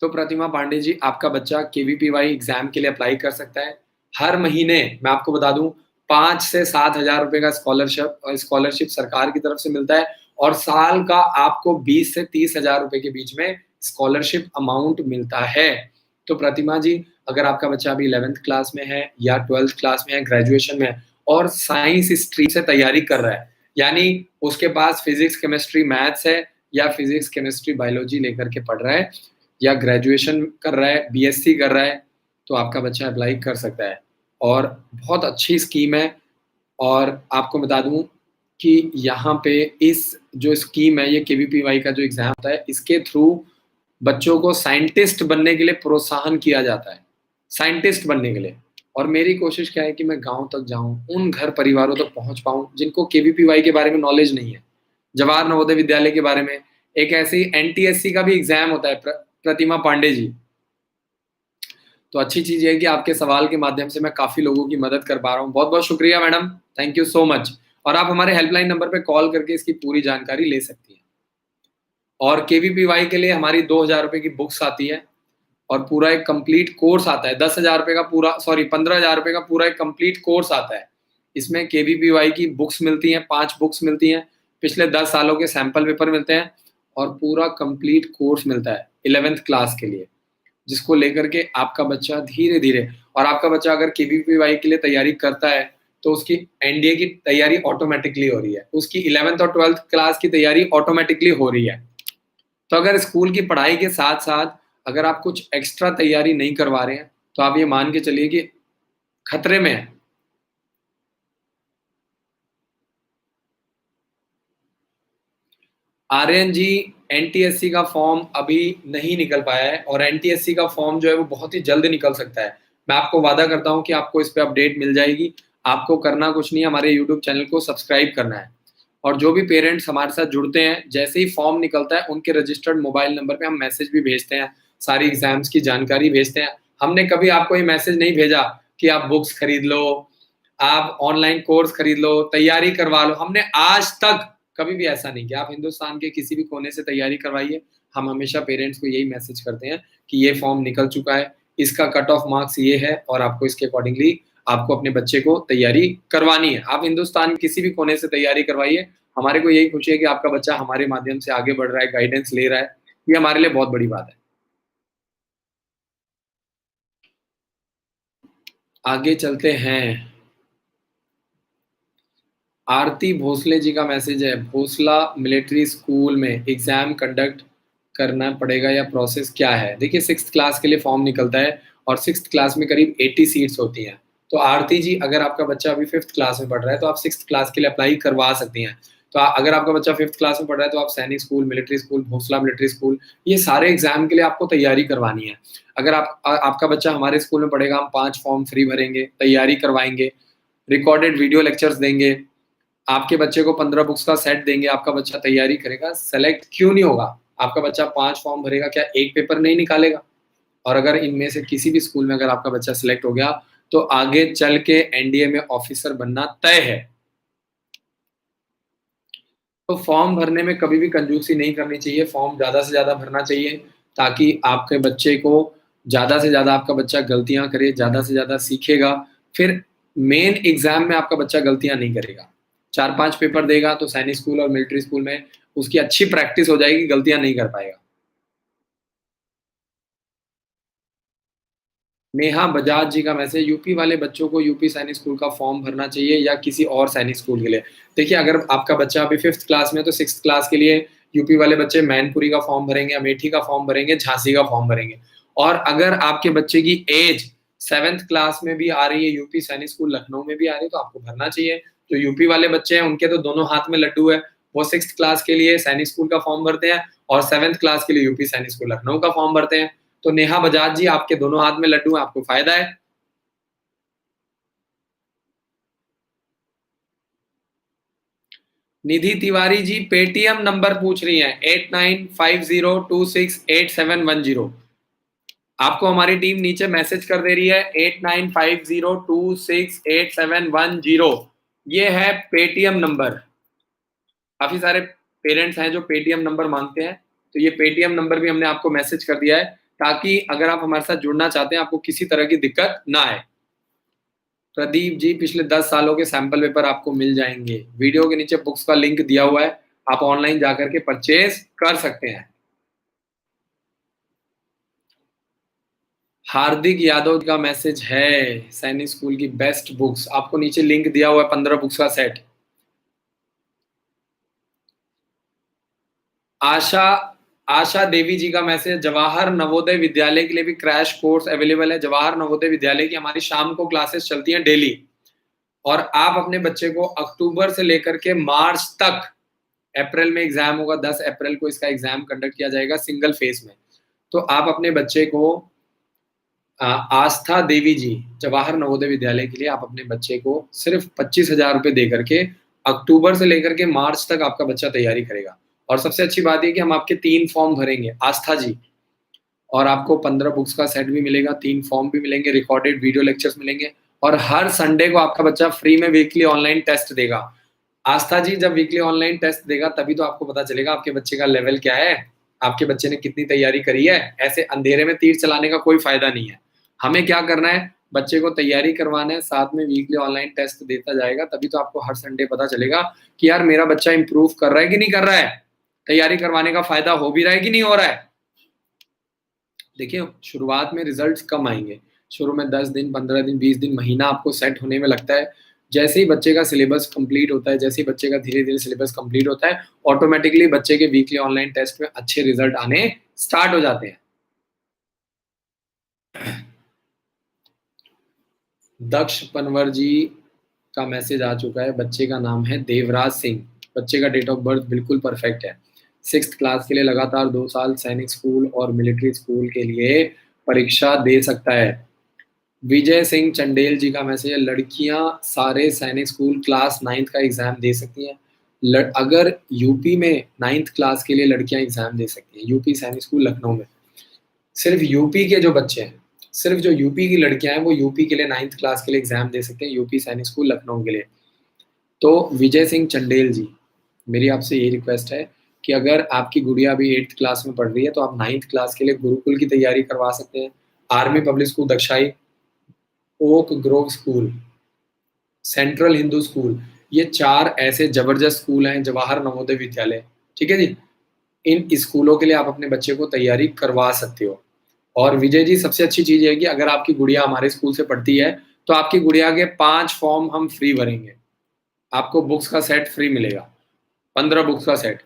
तो प्रतिमा पांडे जी आपका बच्चा केवीपीवाई एग्जाम के लिए अप्लाई कर सकता है। हर महीने मैं आपको बता दूं 5 से 7 हजार रुपए का स्कॉलरशिप सरकार की तरफ से मिलता है, और साल का आपको 20 से 30 हजार रुपए के बीच में स्कॉलरशिप अमाउंट मिलता है। तो प्रतिमा जी, अगर आपका बच्चा अभी 11th क्लास में है या 12th क्लास में है, ग्रेजुएशन में है, और साइंस स्ट्रीम से तैयारी कर रहा है, यानी उसके पास फिजिक्स केमिस्ट्री मैथ्स है, या फिजिक्स केमिस्ट्री बायोलॉजी लेकर के पढ़ रहा है, या ग्रेजुएशन कर रहा है, बीएससी कर रहा है, तो आपका बच्चा अप्लाई कर सकता है। और बहुत अच्छी स्कीम है। और आपको बता दूं कि यहाँ पे इस जो स्कीम है, ये केवीपीवाई का जो एग्जाम होता है, इसके थ्रू बच्चों को साइंटिस्ट बनने के लिए प्रोत्साहन किया जाता है, साइंटिस्ट बनने के लिए। और मेरी कोशिश क्या है कि मैं गांव तक जाऊं, उन घर परिवारों तक पहुंच पाऊं जिनको केवीपीवाई के बारे में नॉलेज नहीं है, जवाहर नवोदय विद्यालय के बारे में। एक ऐसी एनटीएससी का भी एग्जाम होता है प्रतिमा पांडे जी। तो अच्छी चीज ये है कि आपके सवाल के माध्यम से मैं काफी लोगों की मदद कर पा रहा हूँ। बहुत बहुत शुक्रिया madam, thank you so much. और आप हमारे हेल्पलाइन नंबर पे कॉल करके इसकी पूरी जानकारी ले सकती हैं। और केवीपीवाई के लिए हमारी 2,000 रुपए की बुक्स आती है, और पूरा एक कंप्लीट कोर्स आता है, 10,000 रुपए का पूरा, सॉरी 15,000 रुपए का पूरा एक कंप्लीट कोर्स आता है। इसमें केवीपीवाई की बुक्स मिलती हैं, 5 बुक्स मिलती हैं, पिछले 10 सालों के सैंपल पेपर मिलते हैं, और पूरा कंप्लीट कोर्स मिलता है 11th क्लास के लिए, जिसको लेकर के आपका बच्चा धीरे धीरे, और आपका बच्चा अगर केवीपीवाई के लिए तैयारी करता है तो उसकी एनडीए की तैयारी ऑटोमेटिकली हो रही है, उसकी 11th और 12th क्लास की तैयारी ऑटोमेटिकली हो रही है। तो अगर स्कूल की पढ़ाई के साथ साथ अगर आप कुछ एक्स्ट्रा तैयारी नहीं करवा रहे हैं, तो आप ये मान के चलिए कि खतरे में है। आर्यन जी, एनटीएससी का फॉर्म अभी नहीं निकल पाया है, और एनटीएससी का फॉर्म जो है वो बहुत ही जल्द निकल सकता है। मैं आपको वादा करता हूं कि आपको इस पे अपडेट मिल जाएगी। आपको करना कुछ नहीं है, हमारे यूट्यूब चैनल को सब्सक्राइब करना है, और जो भी पेरेंट्स हमारे साथ जुड़ते हैं, जैसे ही फॉर्म निकलता है उनके रजिस्टर्ड मोबाइल नंबर पे हम मैसेज भी भेजते हैं, सारी एग्जाम्स की जानकारी भेजते हैं। हमने कभी आपको ये मैसेज नहीं भेजा कि आप बुक्स खरीद लो, आप ऑनलाइन कोर्स खरीद लो, तैयारी करवा लो। हमने आज तक कभी भी ऐसा नहीं किया। आप हिंदुस्तान के किसी भी कोने से तैयारी करवाइए, हम हमेशा पेरेंट्स को यही मैसेज करते हैं कि ये फॉर्म निकल चुका है, इसका कट ऑफ मार्क्स ये है, और आपको इसके अकॉर्डिंगली आपको अपने बच्चे को तैयारी करवानी है। आप हिंदुस्तान के किसी भी कोने से तैयारी करवाइए, हमारे को यही खुशी है कि आपका बच्चा हमारे माध्यम से आगे बढ़ रहा है, गाइडेंस ले रहा है। ये हमारे लिए बहुत बड़ी बात है। आगे चलते हैं। आरती भोसले जी का मैसेज है, भोसला मिलिट्री स्कूल में एग्जाम कंडक्ट करना पड़ेगा या प्रोसेस क्या है? देखिए 6th क्लास के लिए फॉर्म निकलता है और 6th क्लास में करीब 80 सीट्स होती हैं। तो आरती जी, अगर आपका बच्चा अभी 5th क्लास में पढ़ रहा है तो आप 6th क्लास के लिए अप्लाई करवा सकती हैं। तो अगर आपका बच्चा 5th क्लास में पढ़ रहा है तो आप Sainik school, military school, Bhonsala military school, ये सारे एग्जाम के लिए आपको तैयारी करवानी है। अगर आपका बच्चा हमारे स्कूल में पढ़ेगा, हम 5 फॉर्म फ्री भरेंगे, तैयारी करवाएंगे, रिकॉर्डेड वीडियो लेक्चर्स देंगे, आपके बच्चे को 15 बुक्स का सेट देंगे, आपका बच्चा तैयारी करेगा, सेलेक्ट क्यों नहीं होगा? आपका बच्चा 5 फॉर्म भरेगा, क्या एक पेपर नहीं निकालेगा? और अगर इनमें से किसी भी स्कूल में अगर आपका बच्चा सिलेक्ट हो गया तो आगे चल के एनडीए में ऑफिसर बनना तय है। तो फॉर्म भरने में कभी भी कंजूसी नहीं करनी चाहिए, फॉर्म ज्यादा से ज्यादा भरना चाहिए ताकि आपके बच्चे को ज्यादा से ज्यादा, आपका बच्चा गलतियां करे, ज्यादा से ज्यादा सीखेगा, फिर मेन एग्जाम में आपका बच्चा गलतियां नहीं करेगा। 4-5 पेपर देगा तो सैनिक स्कूल और मिलिट्री स्कूल में उसकी अच्छी प्रैक्टिस हो जाएगी, गलतियां नहीं कर पाएगा। नेहा बजाज जी का मैसेज, यूपी वाले बच्चों को यूपी सैनिक स्कूल का फॉर्म भरना चाहिए या किसी और सैनिक स्कूल के लिए? देखिए अगर आपका बच्चा अभी 5th क्लास में है तो 6th क्लास के लिए यूपी वाले बच्चे मैनपुरी का फॉर्म भरेंगे, अमेठी का फॉर्म भरेंगे, झांसी का फॉर्म भरेंगे। और अगर आपके बच्चे की एज 7th क्लास में भी आ रही है, यूपी सैनिक स्कूल लखनऊ में भी आ रही है, तो आपको भरना चाहिए। जो यूपी वाले बच्चे हैं उनके तो दोनों हाथ में लड्डू है, वो 6th क्लास के लिए सैनिक स्कूल का फॉर्म भरते हैं और 7th क्लास के लिए यूपी सैनिक स्कूल लखनऊ का फॉर्म भरते हैं। तो नेहा बजाज जी, आपके दोनों हाथ में लड्डू है, आपको फायदा है। निधि तिवारी जी पेटीएम नंबर पूछ रही हैं, 8950268710। आपको हमारी टीम नीचे मैसेज कर दे रही है 8950268710। ये है पेटीएम नंबर। काफी सारे पेरेंट्स हैं जो पेटीएम नंबर मांगते हैं, तो ये पेटीएम नंबर भी हमने आपको मैसेज कर दिया है ताकि अगर आप हमारे साथ जुड़ना चाहते हैं आपको किसी तरह की दिक्कत ना आए। प्रदीप जी, पिछले 10 सालों के सैंपल पेपर आपको मिल जाएंगे, वीडियो के नीचे बुक्स का लिंक दिया हुआ है, आप ऑनलाइन जाकर के परचेज कर सकते हैं। हार्दिक यादव का मैसेज है, सैनिक स्कूल की बेस्ट बुक्स, आपको नीचे लिंक दिया हुआ है, 15 बुक्स का सेट। आशा आशा देवी जी का मैसेज, जवाहर नवोदय विद्यालय के लिए भी क्रैश कोर्स अवेलेबल है। जवाहर नवोदय विद्यालय की हमारी शाम को क्लासेस चलती हैं डेली, और आप अपने बच्चे को अक्टूबर से लेकर के मार्च तक, अप्रैल में एग्जाम होगा, 10 अप्रैल को इसका एग्जाम कंडक्ट किया जाएगा सिंगल फेज में। तो आप अपने बच्चे को आस्था देवी जी जवाहर नवोदय विद्यालय के लिए आप अपने बच्चे को सिर्फ 25,000 रुपए दे करके अक्टूबर से लेकर के मार्च तक आपका बच्चा तैयारी करेगा। और सबसे अच्छी बात यह कि हम आपके 3 फॉर्म भरेंगे आस्था जी, और आपको 15 बुक्स का सेट भी मिलेगा, 3 फॉर्म भी मिलेंगे, रिकॉर्डेड वीडियो लेक्चर्स मिलेंगे, और हर संडे को आपका बच्चा फ्री में वीकली ऑनलाइन टेस्ट देगा। आस्था जी, जब वीकली ऑनलाइन टेस्ट देगा तभी तो आपको पता चलेगा आपके बच्चे का लेवल क्या है, आपके बच्चे ने कितनी तैयारी करी है। ऐसे अंधेरे में तीर चलाने का कोई फायदा नहीं है। हमें क्या करना है, बच्चे को तैयारी करवाना है, साथ में वीकली ऑनलाइन टेस्ट देता जाएगा, तभी तो आपको हर संडे पता चलेगा कि यार मेरा बच्चा इंप्रूव कर रहा है कि नहीं कर रहा है, तैयारी करवाने का फायदा हो भी रहा है कि नहीं हो रहा है। देखिए शुरुआत में रिजल्ट्स कम आएंगे, शुरू में 10 दिन, 15 दिन, 20 दिन, महीना आपको सेट होने में लगता है। जैसे ही बच्चे का सिलेबस कंप्लीट होता है, जैसे ही बच्चे का धीरे धीरे सिलेबस कंप्लीट होता है, ऑटोमेटिकली बच्चे के वीकली ऑनलाइन टेस्ट में अच्छे रिजल्ट आने स्टार्ट हो जाते हैं। दक्ष पनवर जी का मैसेज आ चुका है, बच्चे का नाम है देवराज सिंह, बच्चे का डेट ऑफ बर्थ बिल्कुल परफेक्ट है, 6th क्लास के लिए लगातार 2 साल सैनिक स्कूल और मिलिट्री स्कूल के लिए परीक्षा दे सकता है। विजय सिंह चंडेल जी का मैसेज है, लड़कियां सारे सैनिक स्कूल क्लास 9th का एग्जाम दे सकती हैं। अगर यूपी में 9th क्लास के लिए लड़कियां एग्जाम दे सकती हैं, यूपी सैनिक स्कूल लखनऊ में, सिर्फ यूपी के जो बच्चे हैं, सिर्फ जो यूपी की लड़कियां हैं वो यूपी के लिए 9th क्लास के लिए एग्जाम दे सकते हैं, यूपी सैनिक स्कूल लखनऊ के लिए। तो विजय सिंह चंडेल जी, मेरी आपसे यही रिक्वेस्ट है कि अगर आपकी गुड़िया अभी 8th क्लास में पढ़ रही है तो आप 9th क्लास के लिए गुरुकुल की तैयारी करवा सकते हैं। Army public school Dagshai, Oak Grove School, Central Hindu School, ये 4 ऐसे जबरदस्त स्कूल हैं, जवाहर नवोदय विद्यालय, ठीक है जी, इन स्कूलों के लिए आप अपने बच्चे को तैयारी करवा सकते हो। और विजय जी, सबसे अच्छी चीज है कि अगर आपकी गुड़िया हमारे स्कूल से पढ़ती है तो आपकी गुड़िया के 5 फॉर्म हम फ्री भरेंगे। आपको बुक्स का सेट फ्री मिलेगा, 15 बुक्स का सेट।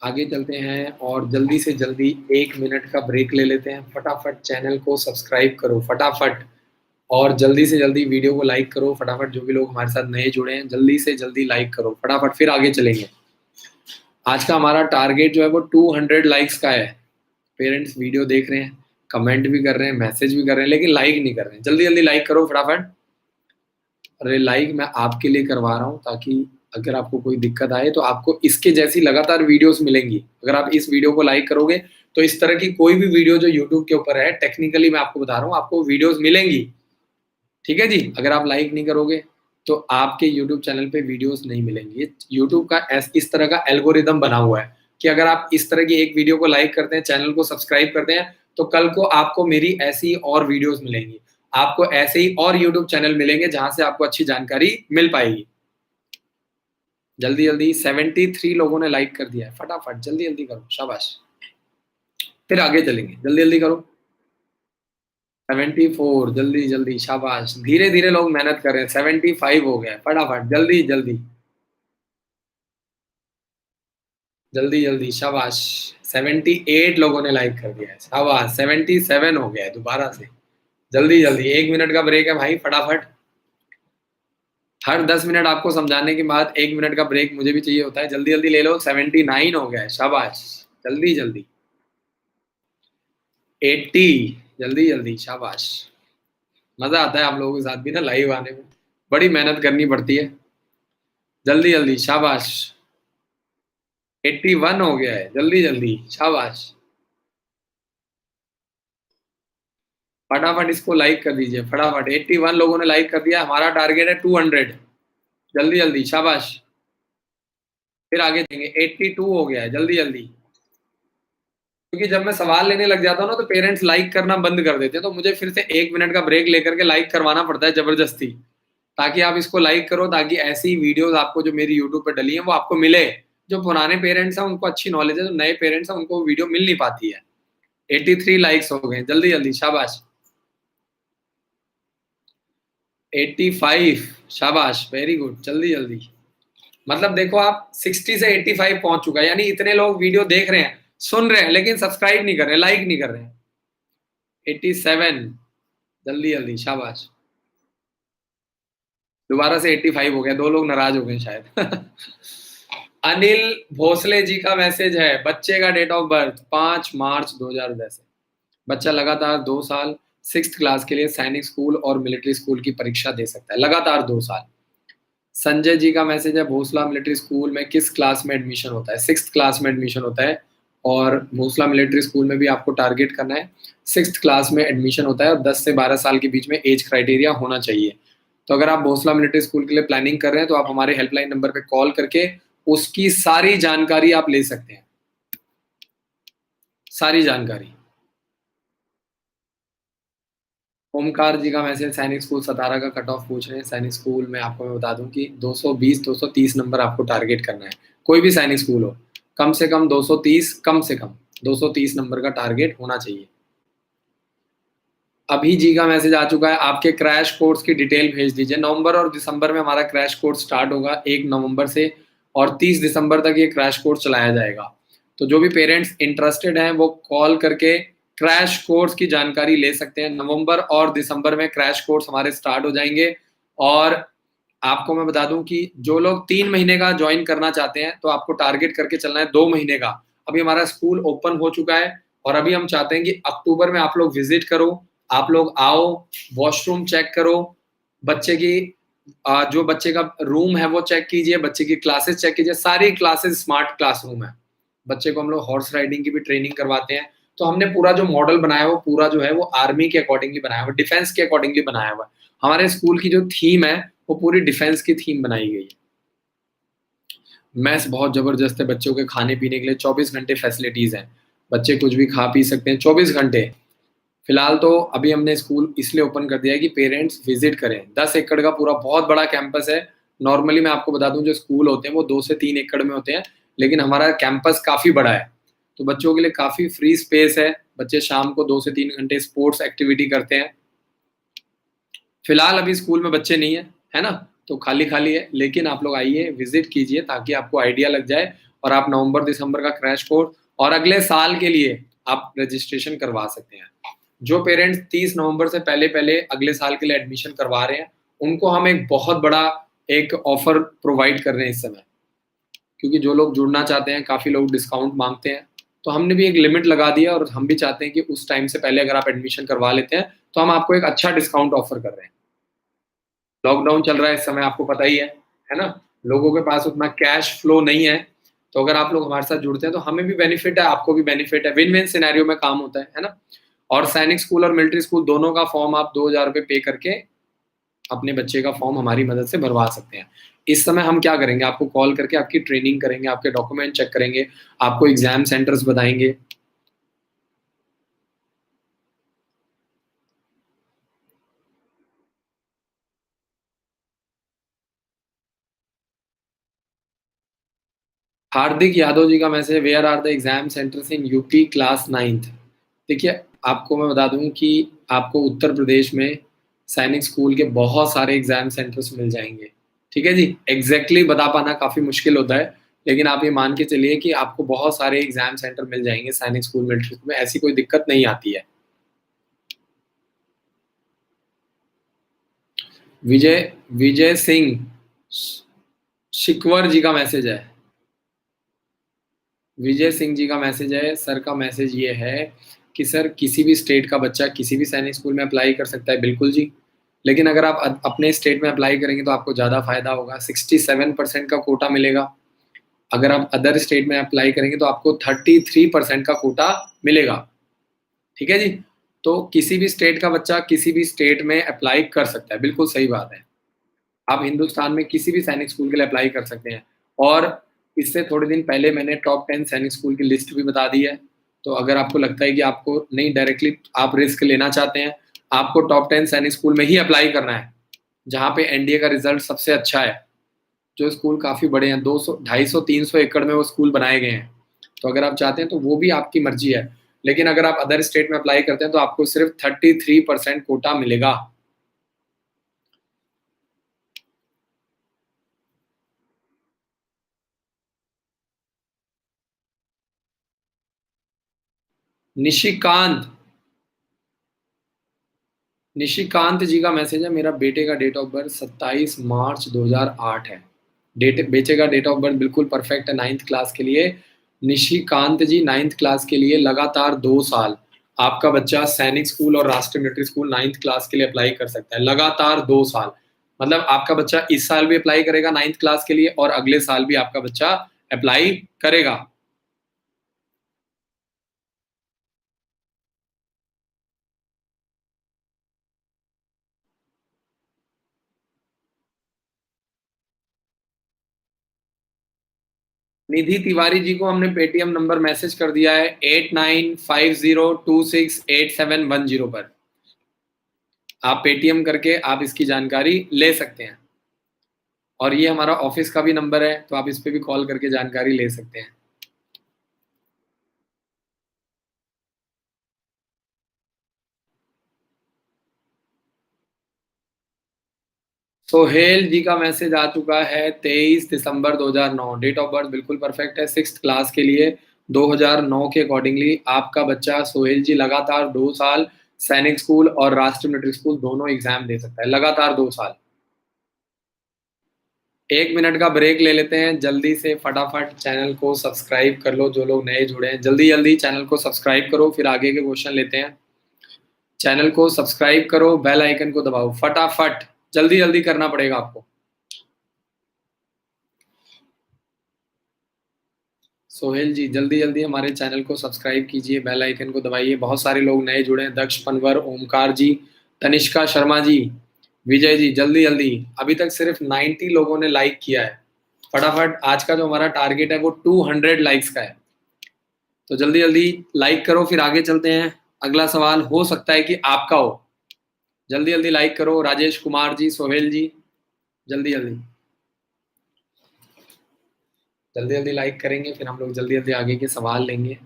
आगे चलते हैं और जल्दी से जल्दी 1 मिनट का ब्रेक ले लेते हैं। फटाफट चैनल को सब्सक्राइब करो फटाफट, और जल्दी से जल्दी वीडियो को लाइक करो फटाफट। जो भी लोग हमारे साथ नए जुड़े हैं जल्दी से जल्दी लाइक करो फटाफट, फिर आगे चलेंगे। आज का हमारा टारगेट जो है वो 200 लाइक्स का है। पेरेंट्स वीडियो देख रहे हैं, कमेंट भी कर रहे हैं, मैसेज भी कर रहे हैं, लेकिन लाइक नहीं कर रहे हैं। जल्दी जल्दी लाइक करो फटाफट। अरे लाइक मैं आपके लिए करवा रहा हूँ ताकि अगर आपको कोई दिक्कत आए तो आपको इसके जैसी लगातार वीडियोस मिलेंगी। अगर आप इस वीडियो को लाइक करोगे तो इस तरह की कोई भी वीडियो जो यूट्यूब के ऊपर है, टेक्निकली मैं आपको बता रहा हूँ, आपको वीडियोस मिलेंगी। ठीक है जी। अगर आप लाइक नहीं करोगे तो आपके यूट्यूब चैनल पे वीडियोस नहीं मिलेंगी। यूट्यूब का इस तरह का एल्गोरिदम बना हुआ है कि अगर आप इस तरह की एक वीडियो को लाइक करते हैं, चैनल को सब्सक्राइब करते हैं, तो कल को आपको मेरी ऐसी और वीडियोस मिलेंगी। आपको ऐसे ही और यूट्यूब चैनल मिलेंगे जहां से आपको अच्छी जानकारी मिल पाएगी। जल्दी जल्दी 73 लोगों ने लाइक कर दिया है, फटाफट जल्दी जल्दी करो, शाबाश। फिर आगे चलेंगे, जल्दी जल्दी करो। 74, जल्दी जल्दी, शाबाश। धीरे धीरे लोग मेहनत कर रहे हैं। 75 हो गया, फटाफट जल्दी जल्दी जल्दी जल्दी, शाबाश। 78 लोगों ने लाइक कर दिया है, शाबाश। 77 हो गया है दोबारा से। जल्दी जल्दी, 1 मिनट का ब्रेक है भाई, फटाफट। हर 10 मिनट आपको समझाने के बाद 1 मिनट का ब्रेक मुझे भी चाहिए होता है। जल्दी जल्दी ले लो। 79 हो गया है, शाबाश। जल्दी जल्दी। 80, जल्दी जल्दी, शाबाश। मजा आता है आप लोगों के साथ भी ना लाइव आने में, बड़ी मेहनत करनी पड़ती है। जल्दी जल्दी, शाबाश। 81 हो गया है, जल्दी जल्दी, शाबाश। फटाफट इसको लाइक कर दीजिए फटाफट। 81 लोगों ने लाइक कर दिया। हमारा टारगेट है 200। जल्दी जल्दी, शाबाश। फिर आगे देंगे। 82 हो गया है, जल्दी जल्दी। क्योंकि जब मैं सवाल लेने लग जाता हूँ ना तो पेरेंट्स लाइक करना बंद कर देते हैं, तो मुझे फिर से 1 मिनट का ब्रेक लेकर के लाइक करवाना पड़ता है जबरदस्ती, ताकि आप इसको लाइक करो, ताकि ऐसी वीडियोस आपको जो मेरी यूट्यूब पर डली है वो आपको मिले। जो पुराने पेरेंट्स हैं उनको अच्छी नॉलेज है, जो नए पेरेंट्स हैं उनको वीडियो मिल नहीं पाती है। 83 लाइक्स हो गए, जल्दी जल्दी, शाबाश। 85, शाबाश, वेरी गुड, जल्दी जल्दी। मतलब देखो आप 60 से 85 पहुंच चुका है, यानी इतने लोग वीडियो देख रहे हैं, सुन रहे हैं, लेकिन सब्सक्राइब नहीं कर रहे, लाइक नहीं कर रहे हैं। 87, जल्दी जल्दी, शाबाश। दोबारा से 85 हो गया, 2 लोग नाराज हो गए शायद। अनिल भोसले जी का मैसेज है। बच्चे का डेट ऑफ बर्थ 5 मार्च 2010 है। बच्चा लगातार 2 साल 6th क्लास के लिए सैनिक स्कूल और मिलिट्री स्कूल की परीक्षा दे सकता है, लगातार 2 साल। संजय जी का मैसेज है। भोसला मिलिट्री स्कूल में किस क्लास में एडमिशन होता है? 6th क्लास में एडमिशन होता है, और भोसला मिलिट्री स्कूल में भी आपको टारगेट करना है। 6th क्लास में एडमिशन होता है और 10 से 12 साल के बीच में एज क्राइटेरिया होना चाहिए। तो अगर आप भोसला मिलिट्री स्कूल के लिए प्लानिंग कर रहे हैं तो आप हमारे हेल्पलाइन नंबर पे कॉल करके उसकी सारी जानकारी आप ले सकते हैं, सारी जानकारी। ओमकार जी का मैसेज। सैनिक स्कूल सतारा का कट ऑफ पूछ रहे हैं। सैनिक स्कूल में आपको मैं बता दूं कि 220 230 नंबर आपको टारगेट करना है। कोई भी सैनिक स्कूल हो, कम से कम 230, कम से कम 230 नंबर का टारगेट होना चाहिए। अभी जी का मैसेज आ चुका है। आपके क्रैश कोर्स की डिटेल भेज दीजिए। नवंबर और दिसंबर में हमारा क्रैश कोर्स स्टार्ट होगा 1 नवंबर से, और 30 दिसंबर तक ये क्रैश कोर्स चलाया जाएगा। तो जो भी पेरेंट्स इंटरेस्टेड हैं वो कॉल करके क्रैश कोर्स की जानकारी ले सकते हैं। नवंबर और दिसंबर में क्रैश कोर्स हमारे स्टार्ट हो जाएंगे। और आपको मैं बता दूं कि जो लोग 3 महीने का ज्वाइन करना चाहते हैं तो आपको टारगेट करके चलना है 2 महीने का। अभी हमारा स्कूल ओपन हो चुका है और अभी हम चाहते हैं कि अक्टूबर में आप लोग विजिट करो, आप लोग आओ, वॉशरूम चेक करो, बच्चे की जो बच्चे का रूम है वो चेक कीजिए, बच्चे की क्लासेस चेक कीजिए। सारी क्लासेस स्मार्ट क्लासरूम है। बच्चे को हम लोग हॉर्स राइडिंग की भी ट्रेनिंग करवाते हैं। तो हमने पूरा जो मॉडल बनाया वो पूरा जो है वो आर्मी के अकॉर्डिंगली बनाया हुआ, डिफेंस के अकॉर्डिंगली बनाया हुआ है। हमारे स्कूल की जो थीम है वो पूरी डिफेंस की थीम बनाई गई है। मैस बहुत जबरदस्त है। बच्चों के खाने पीने के लिए 24 घंटे फैसिलिटीज हैं। बच्चे कुछ भी खा पी सकते हैं 24 घंटे। फिलहाल तो अभी हमने स्कूल इसलिए ओपन कर दिया है कि पेरेंट्स विजिट करें। 10 एकड़ का पूरा बहुत बड़ा कैंपस है। नॉर्मली मैं आपको बता दूं जो स्कूल होते हैं वो 2 से 3 एकड़ में होते हैं, लेकिन हमारा कैंपस काफ़ी बड़ा है, तो बच्चों के लिए काफ़ी फ्री स्पेस है। बच्चे शाम को 2 से 3 घंटे स्पोर्ट्स एक्टिविटी करते हैं। फिलहाल अभी स्कूल में बच्चे नहीं है ना? तो खाली-खाली है, लेकिन आप लोग आइए, विज़िट कीजिए ताकि आपको आइडिया लग जाए और आप नवंबर-दिसंबर का क्रैश कोर्स और अगले साल के लिए आप रजिस्ट्रेशन करवा सकते हैं। जो पेरेंट्स 30 नवंबर से पहले-पहले अगले साल के लिए एडमिशन करवा रहे हैं, उनको हम एक बहुत बड़ा एक ऑफ़र प्रोवाइड कर रहे हैं इस समय। क्योंकि जो लोग जुड़ना चाहते हैं, काफ़ी लोग डिस्काउंट माँगते हैं, तो हमने भी एक लिमिट लगा दी है और हम भी चाहते हैं कि उस टाइम से पहले अगर आप एडमिशन करवा लेते हैं, तो हम आपको एक अच्छा डिस्काउंट ऑफ़र कर रहे हैं। लॉकडाउन चल रहा है इस समय आपको पता ही है ना? लोगों के पास उतना कैश फ्लो नहीं है, तो अगर आप लोग हमारे साथ जुड़ते हैं तो हमें भी बेनिफिट है, आपको भी बेनिफिट है, विन-विन सिनेरियो में काम होता है ना? और सैनिक स्कूल और मिलिट्री स्कूल दोनों का फॉर्म आप ₹2000 पे करके अपने बच्चे का फॉर्म हमारी मदद से भरवा सकते हैं। इस समय हम क्या करेंगे, आपको कॉल करके आपकी ट्रेनिंग करेंगे, आपके डॉक्यूमेंट चेक करेंगे, आपको एग्ज़ाम सेंटर्स बताएँगे। हार्दिक यादव जी का message, where are the exam centres in UP class 9th? देखिए, आपको मैं बता दूँ कि आपको उत्तर प्रदेश में सैनिक स्कूल के बहुत सारे एग्ज़ाम सेंटर्स मिल जाएँगे, ठीक है जी? एग्ज़ैक्टली बता पाना काफ़ी मुश्किल होता है, लेकिन आप ये मान के चलिए कि आपको बहुत सारे एग्ज़ाम सेंटर मिल जाएँगे सैनिक स्कूल, मिलिट्री स्कूल में, ऐसी कोई दिक्कत नहीं आती है। विजय विजय सिंह श शिकवर जी का मैसेज है। विजय सिंह जी का मैसेज है, सर का मैसेज ये है कि सर किसी भी स्टेट का बच्चा किसी भी सैनिक स्कूल में अप्लाई कर सकता है, बिल्कुल जी। लेकिन अगर आप अपने स्टेट में अप्लाई करेंगे तो आपको ज़्यादा फ़ायदा होगा, 67% का कोटा मिलेगा। अगर आप अदर स्टेट में अप्लाई करेंगे तो आपको 33% का कोटा मिलेगा, ठीक है जी? तो किसी भी स्टेट का बच्चा किसी भी स्टेट में अप्लाई कर सकता है, बिल्कुल सही बात है। आप हिंदुस्तान में किसी भी सैनिक स्कूल के लिए अप्लाई कर सकते हैं और इससे थोड़े दिन पहले मैंने टॉप 10 सैनिक स्कूल की लिस्ट भी बता दी है। तो अगर आपको लगता है कि आपको नहीं डायरेक्टली आप रिस्क लेना चाहते हैं, आपको टॉप 10 सैनिक स्कूल में ही अप्लाई करना है, जहाँ पे एनडीए का रिज़ल्ट सबसे अच्छा है। जो स्कूल काफ़ी बड़े हैं, 200 250 300 एकड़ में वो स्कूल बनाए गए हैं। तो अगर आप चाहते हैं तो वो भी आपकी मर्ज़ी है। लेकिन अगर आप अदर स्टेट में अप्लाई करते हैं तो आपको सिर्फ़ 33% कोटा मिलेगा। निशिकांत निशिकांत जी का मैसेज है, मेरा बेटे का डेट ऑफ बर्थ 27 मार्च 2008 है। बेटे का डेट ऑफ बर्थ बिल्कुल परफेक्ट है 9th क्लास के लिए। निशिकांत जी 9th क्लास के लिए लगातार 2 साल आपका बच्चा सैनिक स्कूल और राष्ट्रीय मिलिट्री स्कूल 9th क्लास के लिए अप्लाई कर सकता है। लगातार 2 साल। मतलब आपका बच्चा इस साल भी अप्लाई करेगा 9th क्लास के लिए और अगले साल भी आपका बच्चा अप्लाई करेगा। निधि तिवारी जी को हमने पेटीएम नंबर मैसेज कर दिया है 8950268710 पर। आप पेटीएम करके आप इसकी जानकारी ले सकते हैं और ये हमारा ऑफिस का भी नंबर है, तो आप इस पे भी कॉल करके जानकारी ले सकते हैं। सोहेल जी का मैसेज आ चुका है 23 दिसंबर 2009, डेट ऑफ बर्थ बिल्कुल परफेक्ट है 6th क्लास के लिए। 2009 के अकॉर्डिंगली आपका बच्चा सोहेल जी लगातार 2 साल सैनिक स्कूल और राष्ट्रीय मिलिट्री स्कूल दोनों एग्जाम दे सकता है, लगातार 2 साल। 1 मिनट का ब्रेक ले लेते हैं, जल्दी से फटाफट चैनल को सब्सक्राइब कर लो, जो लोग नए जुड़े हैं जल्दी-जल्दी चैनल को सब्सक्राइब करो, फिर आगे के क्वेश्चन लेते हैं। चैनल को सब्सक्राइब करो, बेल आइकन को दबाओ, फटाफट जल्दी-जल्दी करना पड़ेगा आपको। सोहेल जी जल्दी-जल्दी हमारे चैनल को सब्सक्राइब कीजिए, बेल आइकन को दबाइए। बहुत सारे लोग नए जुड़े हैं, दक्ष पनवर, ओमकार जी, तनिष्का शर्मा जी, विजय जी, जल्दी-जल्दी। अभी तक सिर्फ 90 लोगों ने लाइक किया है। फटाफट आज का जो हमारा टारगेट है वो 200 लाइक्स का है। तो जल्दी-जल्दी लाइक करो, फिर आगे चलते हैं। अगला सवाल हो सकता है कि आपका हो। जल्दी-जल्दी लाइक करो, राजेश कुमार जी, सोहेल जी, जल्दी-जल्दी। जल्दी जल्दी लाइक करेंगे, फिर हम लोग जल्दी जल्दी आगे के सवाल लेंगे।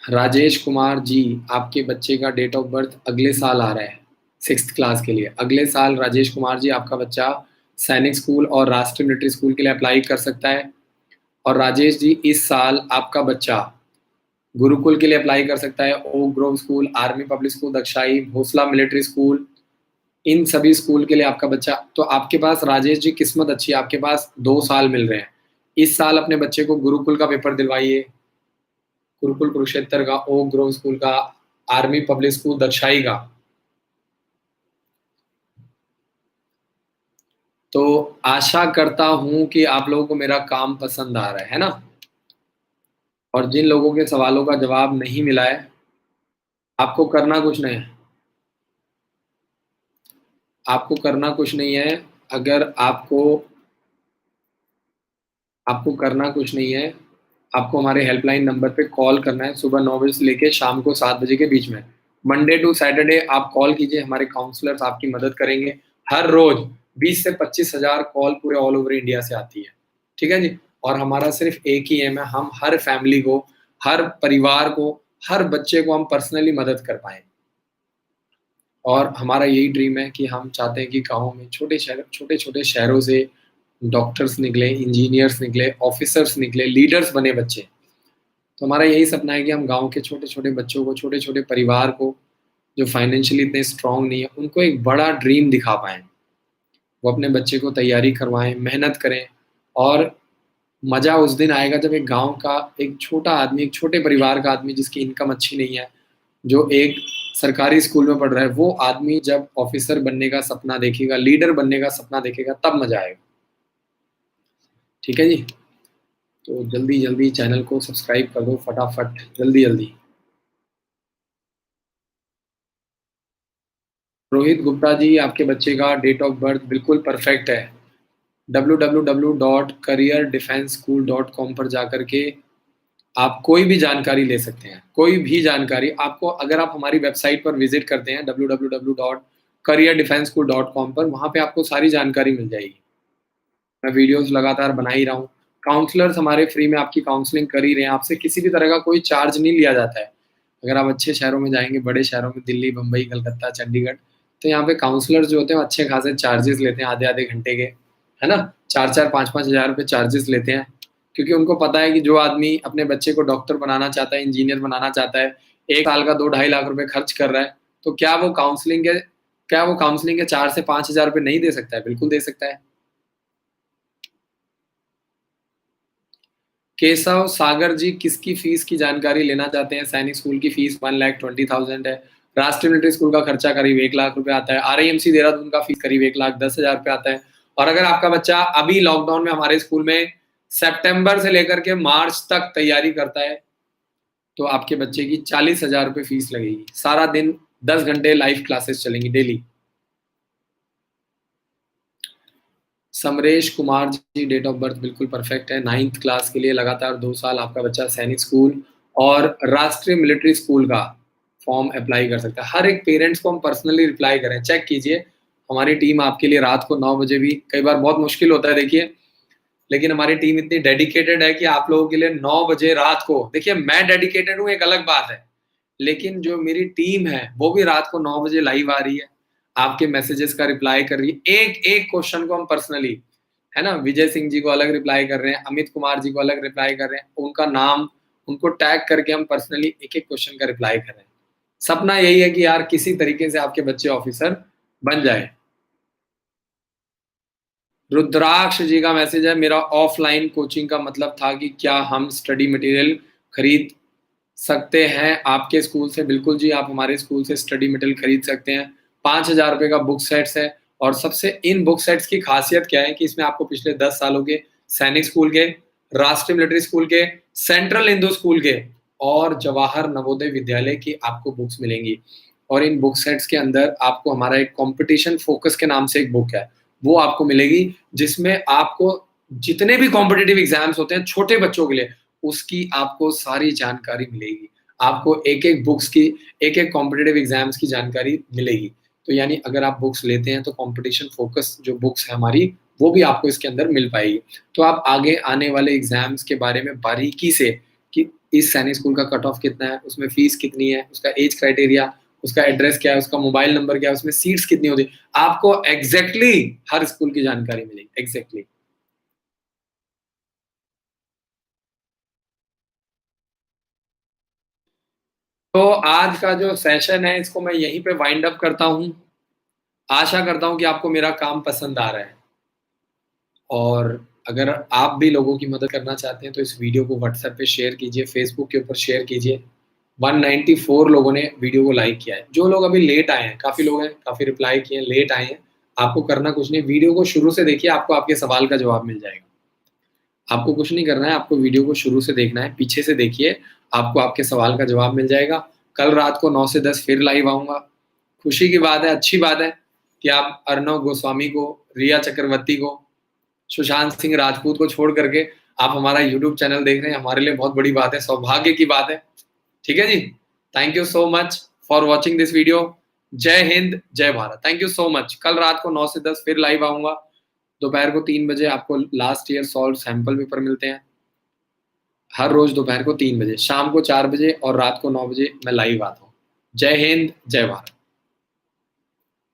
राजेश कुमार जी, आपके बच्चे का डेट ऑफ बर्थ अगले साल आ रहा है 6th क्लास के लिए। अगले साल राजेश कुमार जी आपका बच्चा सैनिक स्कूल और राष्ट्रीय मिलिट्री स्कूल के लिए अप्लाई कर सकता है। और राजेश जी, इस साल आपका बच्चा गुरुकुल के लिए अप्लाई कर सकता है, Oak Grove school, army public school Dagshai, Bhonsala military School, इन सभी स्कूल के लिए आपका बच्चा। तो आपके पास राजेश जी किस्मत अच्छी है, आपके पास 2 साल मिल रहे हैं। इस साल अपने बच्चे को गुरुकुल का पेपर दिलवाइए, गुरुकुल कुरुक्षेत्र का, ओक ग्रोव स्कूल का, आर्मी पब्लिक स्कूल दक्षाई का। तो आशा करता हूं कि आप लोगों को मेरा काम पसंद आ रहा है ना। और जिन लोगों के सवालों का जवाब नहीं मिला है, आपको करना कुछ नहीं है, आपको करना कुछ नहीं है। अगर आपको आपको करना कुछ नहीं है, आपको हमारे हेल्पलाइन नंबर पे कॉल करना है, सुबह 9 बजे से लेके शाम को 7 बजे के बीच में। मंडे टू सैटरडे आप कॉल कीजिए, हमारे काउंसलर्स आपकी मदद करेंगे। हर रोज 20 से 25,000 कॉल पूरे ऑल ओवर इंडिया से आती है, ठीक है जी। और हमारा सिर्फ एक ही एम है, हम हर फैमिली को, हर परिवार को, हर बच्चे को हम पर्सनली मदद कर पाएँ। और हमारा यही ड्रीम है कि हम चाहते हैं कि गाँव में छोटे-छोटे शहरों से डॉक्टर्स निकले, इंजीनियर्स निकले, ऑफिसर्स निकले, लीडर्स बने बच्चे। तो हमारा यही सपना है कि हम गाँव के छोटे-छोटे बच्चों को, छोटे-छोटे परिवार को, जो फाइनेंशियली इतने स्ट्रॉन्ग नहीं है, उनको एक बड़ा ड्रीम दिखा पाएँ। वो अपने बच्चे को तैयारी करवाएँ, मेहनत करें। और मज़ा उस दिन आएगा जब एक गाँव का एक छोटा आदमी, एक छोटे परिवार का आदमी जिसकी इनकम अच्छी नहीं है, जो एक सरकारी स्कूल में पढ़ रहा है, वो आदमी जब ऑफिसर बनने का सपना देखेगा, लीडर बनने का सपना देखेगा, तब मज़ा आएगा। ठीक है जी? तो जल्दी-जल्दी चैनल को सब्सक्राइब कर दो फटाफट, जल्दी-जल्दी। रोहित गुप्ता जी, आपके बच्चे का डेट ऑफ बर्थ बिल्कुल परफेक्ट है। www.careerdefenseschool.com पर जाकर के आप कोई भी जानकारी ले सकते हैं, कोई भी जानकारी आपको। अगर आप हमारी वेबसाइट पर विजिट करते हैं www.careerdefenseschool.com पर, वहाँ पे आपको सारी जानकारी मिल जाएगी। मैं वीडियोस लगातार बना ही रहा हूँ। काउंसलर्स हमारे फ्री में आपकी काउंसलिंग कर ही रहे हैं, आपसे किसी भी तरह का कोई चार्ज नहीं लिया जाता है। अगर आप अच्छे शहरों में जाएँगे, बड़े शहरों में दिल्ली, बम्बई, कलकत्ता, चंडीगढ़, तो यहाँ पे काउंसलर्स जो होते हैं अच्छे खासे चार्जेस लेते हैं आधे-आधे घंटे के, है ना? 4-4 5-5 हज़ार रुपए चार्जेस लेते हैं, क्योंकि उनको पता है कि जो आदमी अपने बच्चे को डॉक्टर बनाना चाहता है, इंजीनियर बनाना चाहता है, 1 साल का 2 ढाई लाख रुपए खर्च कर रहा है, तो क्या वो काउंसलिंग के 4 से 5 हज़ार रुपए नहीं दे सकता है? बिल्कुल दे सकता है। केशव सागर जी, किसकी फीस की जानकारी लेना चाहते हैं? सैनिक स्कूल की फीस 1,20,000 है। राष्ट्रीय मिलिट्री स्कूल का खर्चा करीब 1 लाख रुपए आता है। आरआईएमसी देहरादून का फीस करीब 1,10,000 रुपए आता है। और अगर आपका बच्चा अभी लॉकडाउन में हमारे स्कूल में सितंबर से लेकर के मार्च तक तैयारी करता है, तो आपके बच्चे की 40,000 रुपए फीस लगेगी। सारा दिन 10 घंटे लाइव क्लासेस चलेंगी daily. Samresh Kumar ji, date of birth बिल्कुल परफेक्ट है। 9th क्लास के लिए लगातार 2 साल आपका बच्चा सैनिक स्कूल और राष्ट्रीय मिलिट्री स्कूल का फॉर्म अप्लाई कर सकता है। हर एक पेरेंट्स को हम पर्सनली रिप्लाई करें, चेक कीजिए। हमारी टीम आपके लिए रात को 9 बजे भी, कई बार बहुत मुश्किल होता है देखिए, लेकिन हमारी टीम इतनी डेडिकेटेड है कि आप लोगों के लिए 9 बजे रात को, देखिए मैं डेडिकेटेड हूँ एक अलग बात है, लेकिन जो मेरी टीम है वो भी रात को 9 बजे लाइव आ रही है, आपके मैसेजेस का रिप्लाई कर रही है। एक-एक क्वेश्चन को हम पर्सनली, है ना, विजय सिंह जी को अलग रिप्लाई कर रहे हैं, अमित कुमार जी को अलग रिप्लाई कर रहे हैं, उनका नाम, उनको टैग करके हम पर्सनली एक-एक क्वेश्चन का रिप्लाई कर रहे हैं। सपना यही है कि यार किसी तरीके से आपके बच्चे ऑफिसर बन जाए। रुद्राक्ष जी का मैसेज है, मेरा ऑफलाइन कोचिंग का मतलब था कि क्या हम स्टडी मटेरियल खरीद सकते हैं आपके स्कूल से? बिल्कुल जी, आप हमारे स्कूल से स्टडी मटेरियल खरीद सकते हैं। 5,000 रुपए का बुक सेट्स है। और सबसे इन बुक सेट्स की खासियत क्या है कि इसमें आपको पिछले 10 सालों के सैनिक स्कूल के, राष्ट्रीय मिलिट्री स्कूल के, सेंट्रल हिंदू स्कूल के और जवाहर नवोदय विद्यालय की आपको बुक्स मिलेंगी। और इन बुक सेट्स के अंदर आपको हमारा एक कॉम्पिटिशन फोकस के नाम से एक बुक है, वो आपको मिलेगी, जिसमें आपको जितने भी कॉम्पिटिटिव एग्जाम्स होते हैं छोटे बच्चों के लिए, उसकी आपको सारी जानकारी मिलेगी। आपको एक-एक बुक्स की, एक-एक कॉम्पिटिटिव एग्जाम्स की जानकारी मिलेगी। तो यानी अगर आप बुक्स लेते हैं तो कॉम्पिटिशन फोकस जो बुक्स है हमारी, वो भी आपको इसके अंदर मिल पाएगी। तो आप आगे आने वाले एग्जाम्स के बारे में बारीकी से कि इस सैनिक स्कूल का कट ऑफ कितना है, उसमें फीस कितनी है, उसका एज क्राइटेरिया, उसका एड्रेस क्या है, उसका मोबाइल नंबर क्या है, उसमें सीट्स कितनी होती है, आपको एग्जैक्टली हर स्कूल की जानकारी मिलेगी एग्जैक्टली। तो आज का जो सेशन है इसको मैं यहीं पे वाइंड अप करता हूँ। आशा करता हूँ कि आपको मेरा काम पसंद आ रहा है, और अगर आप भी लोगों की मदद करना चाहते हैं तो इस वीडियो को व्हाट्सएप पे शेयर कीजिए, फेसबुक के ऊपर शेयर कीजिए। 194 लोगों ने वीडियो को लाइक किया है। जो लोग अभी लेट आए हैं, काफ़ी लोग हैं, काफ़ी रिप्लाई किए हैं, लेट आए हैं, आपको करना कुछ नहीं, वीडियो को शुरू से देखिए, आपको आपके सवाल का जवाब मिल जाएगा। आपको कुछ नहीं करना है, आपको वीडियो को शुरू से देखना है, पीछे से देखिए, आपको आपके सवाल का जवाब मिल जाएगा। कल रात को 9 से 10 फिर लाइव आऊँगा। खुशी की बात है, अच्छी बात है कि आप अर्णव गोस्वामी को, रिया चक्रवर्ती को, सुशांत सिंह राजपूत को छोड़ करके आप हमारा यूट्यूब चैनल देख रहे हैं, हमारे लिए बहुत बड़ी बात है, सौभाग्य की बात है। ठीक है जी, thank you so much for watching this video. जय हिंद, जय Bharat. Thank you so much. कल रात को 9 से 10 फिर लाइव आऊंगा। दोपहर को 3 बजे आपको last year solve sample paper मिलते हैं। हर रोज दोपहर को 3 बजे, शाम को 4 बजे और रात को 9 बजे मैं लाइव आता हूँ। जय हिंद, जय भारत।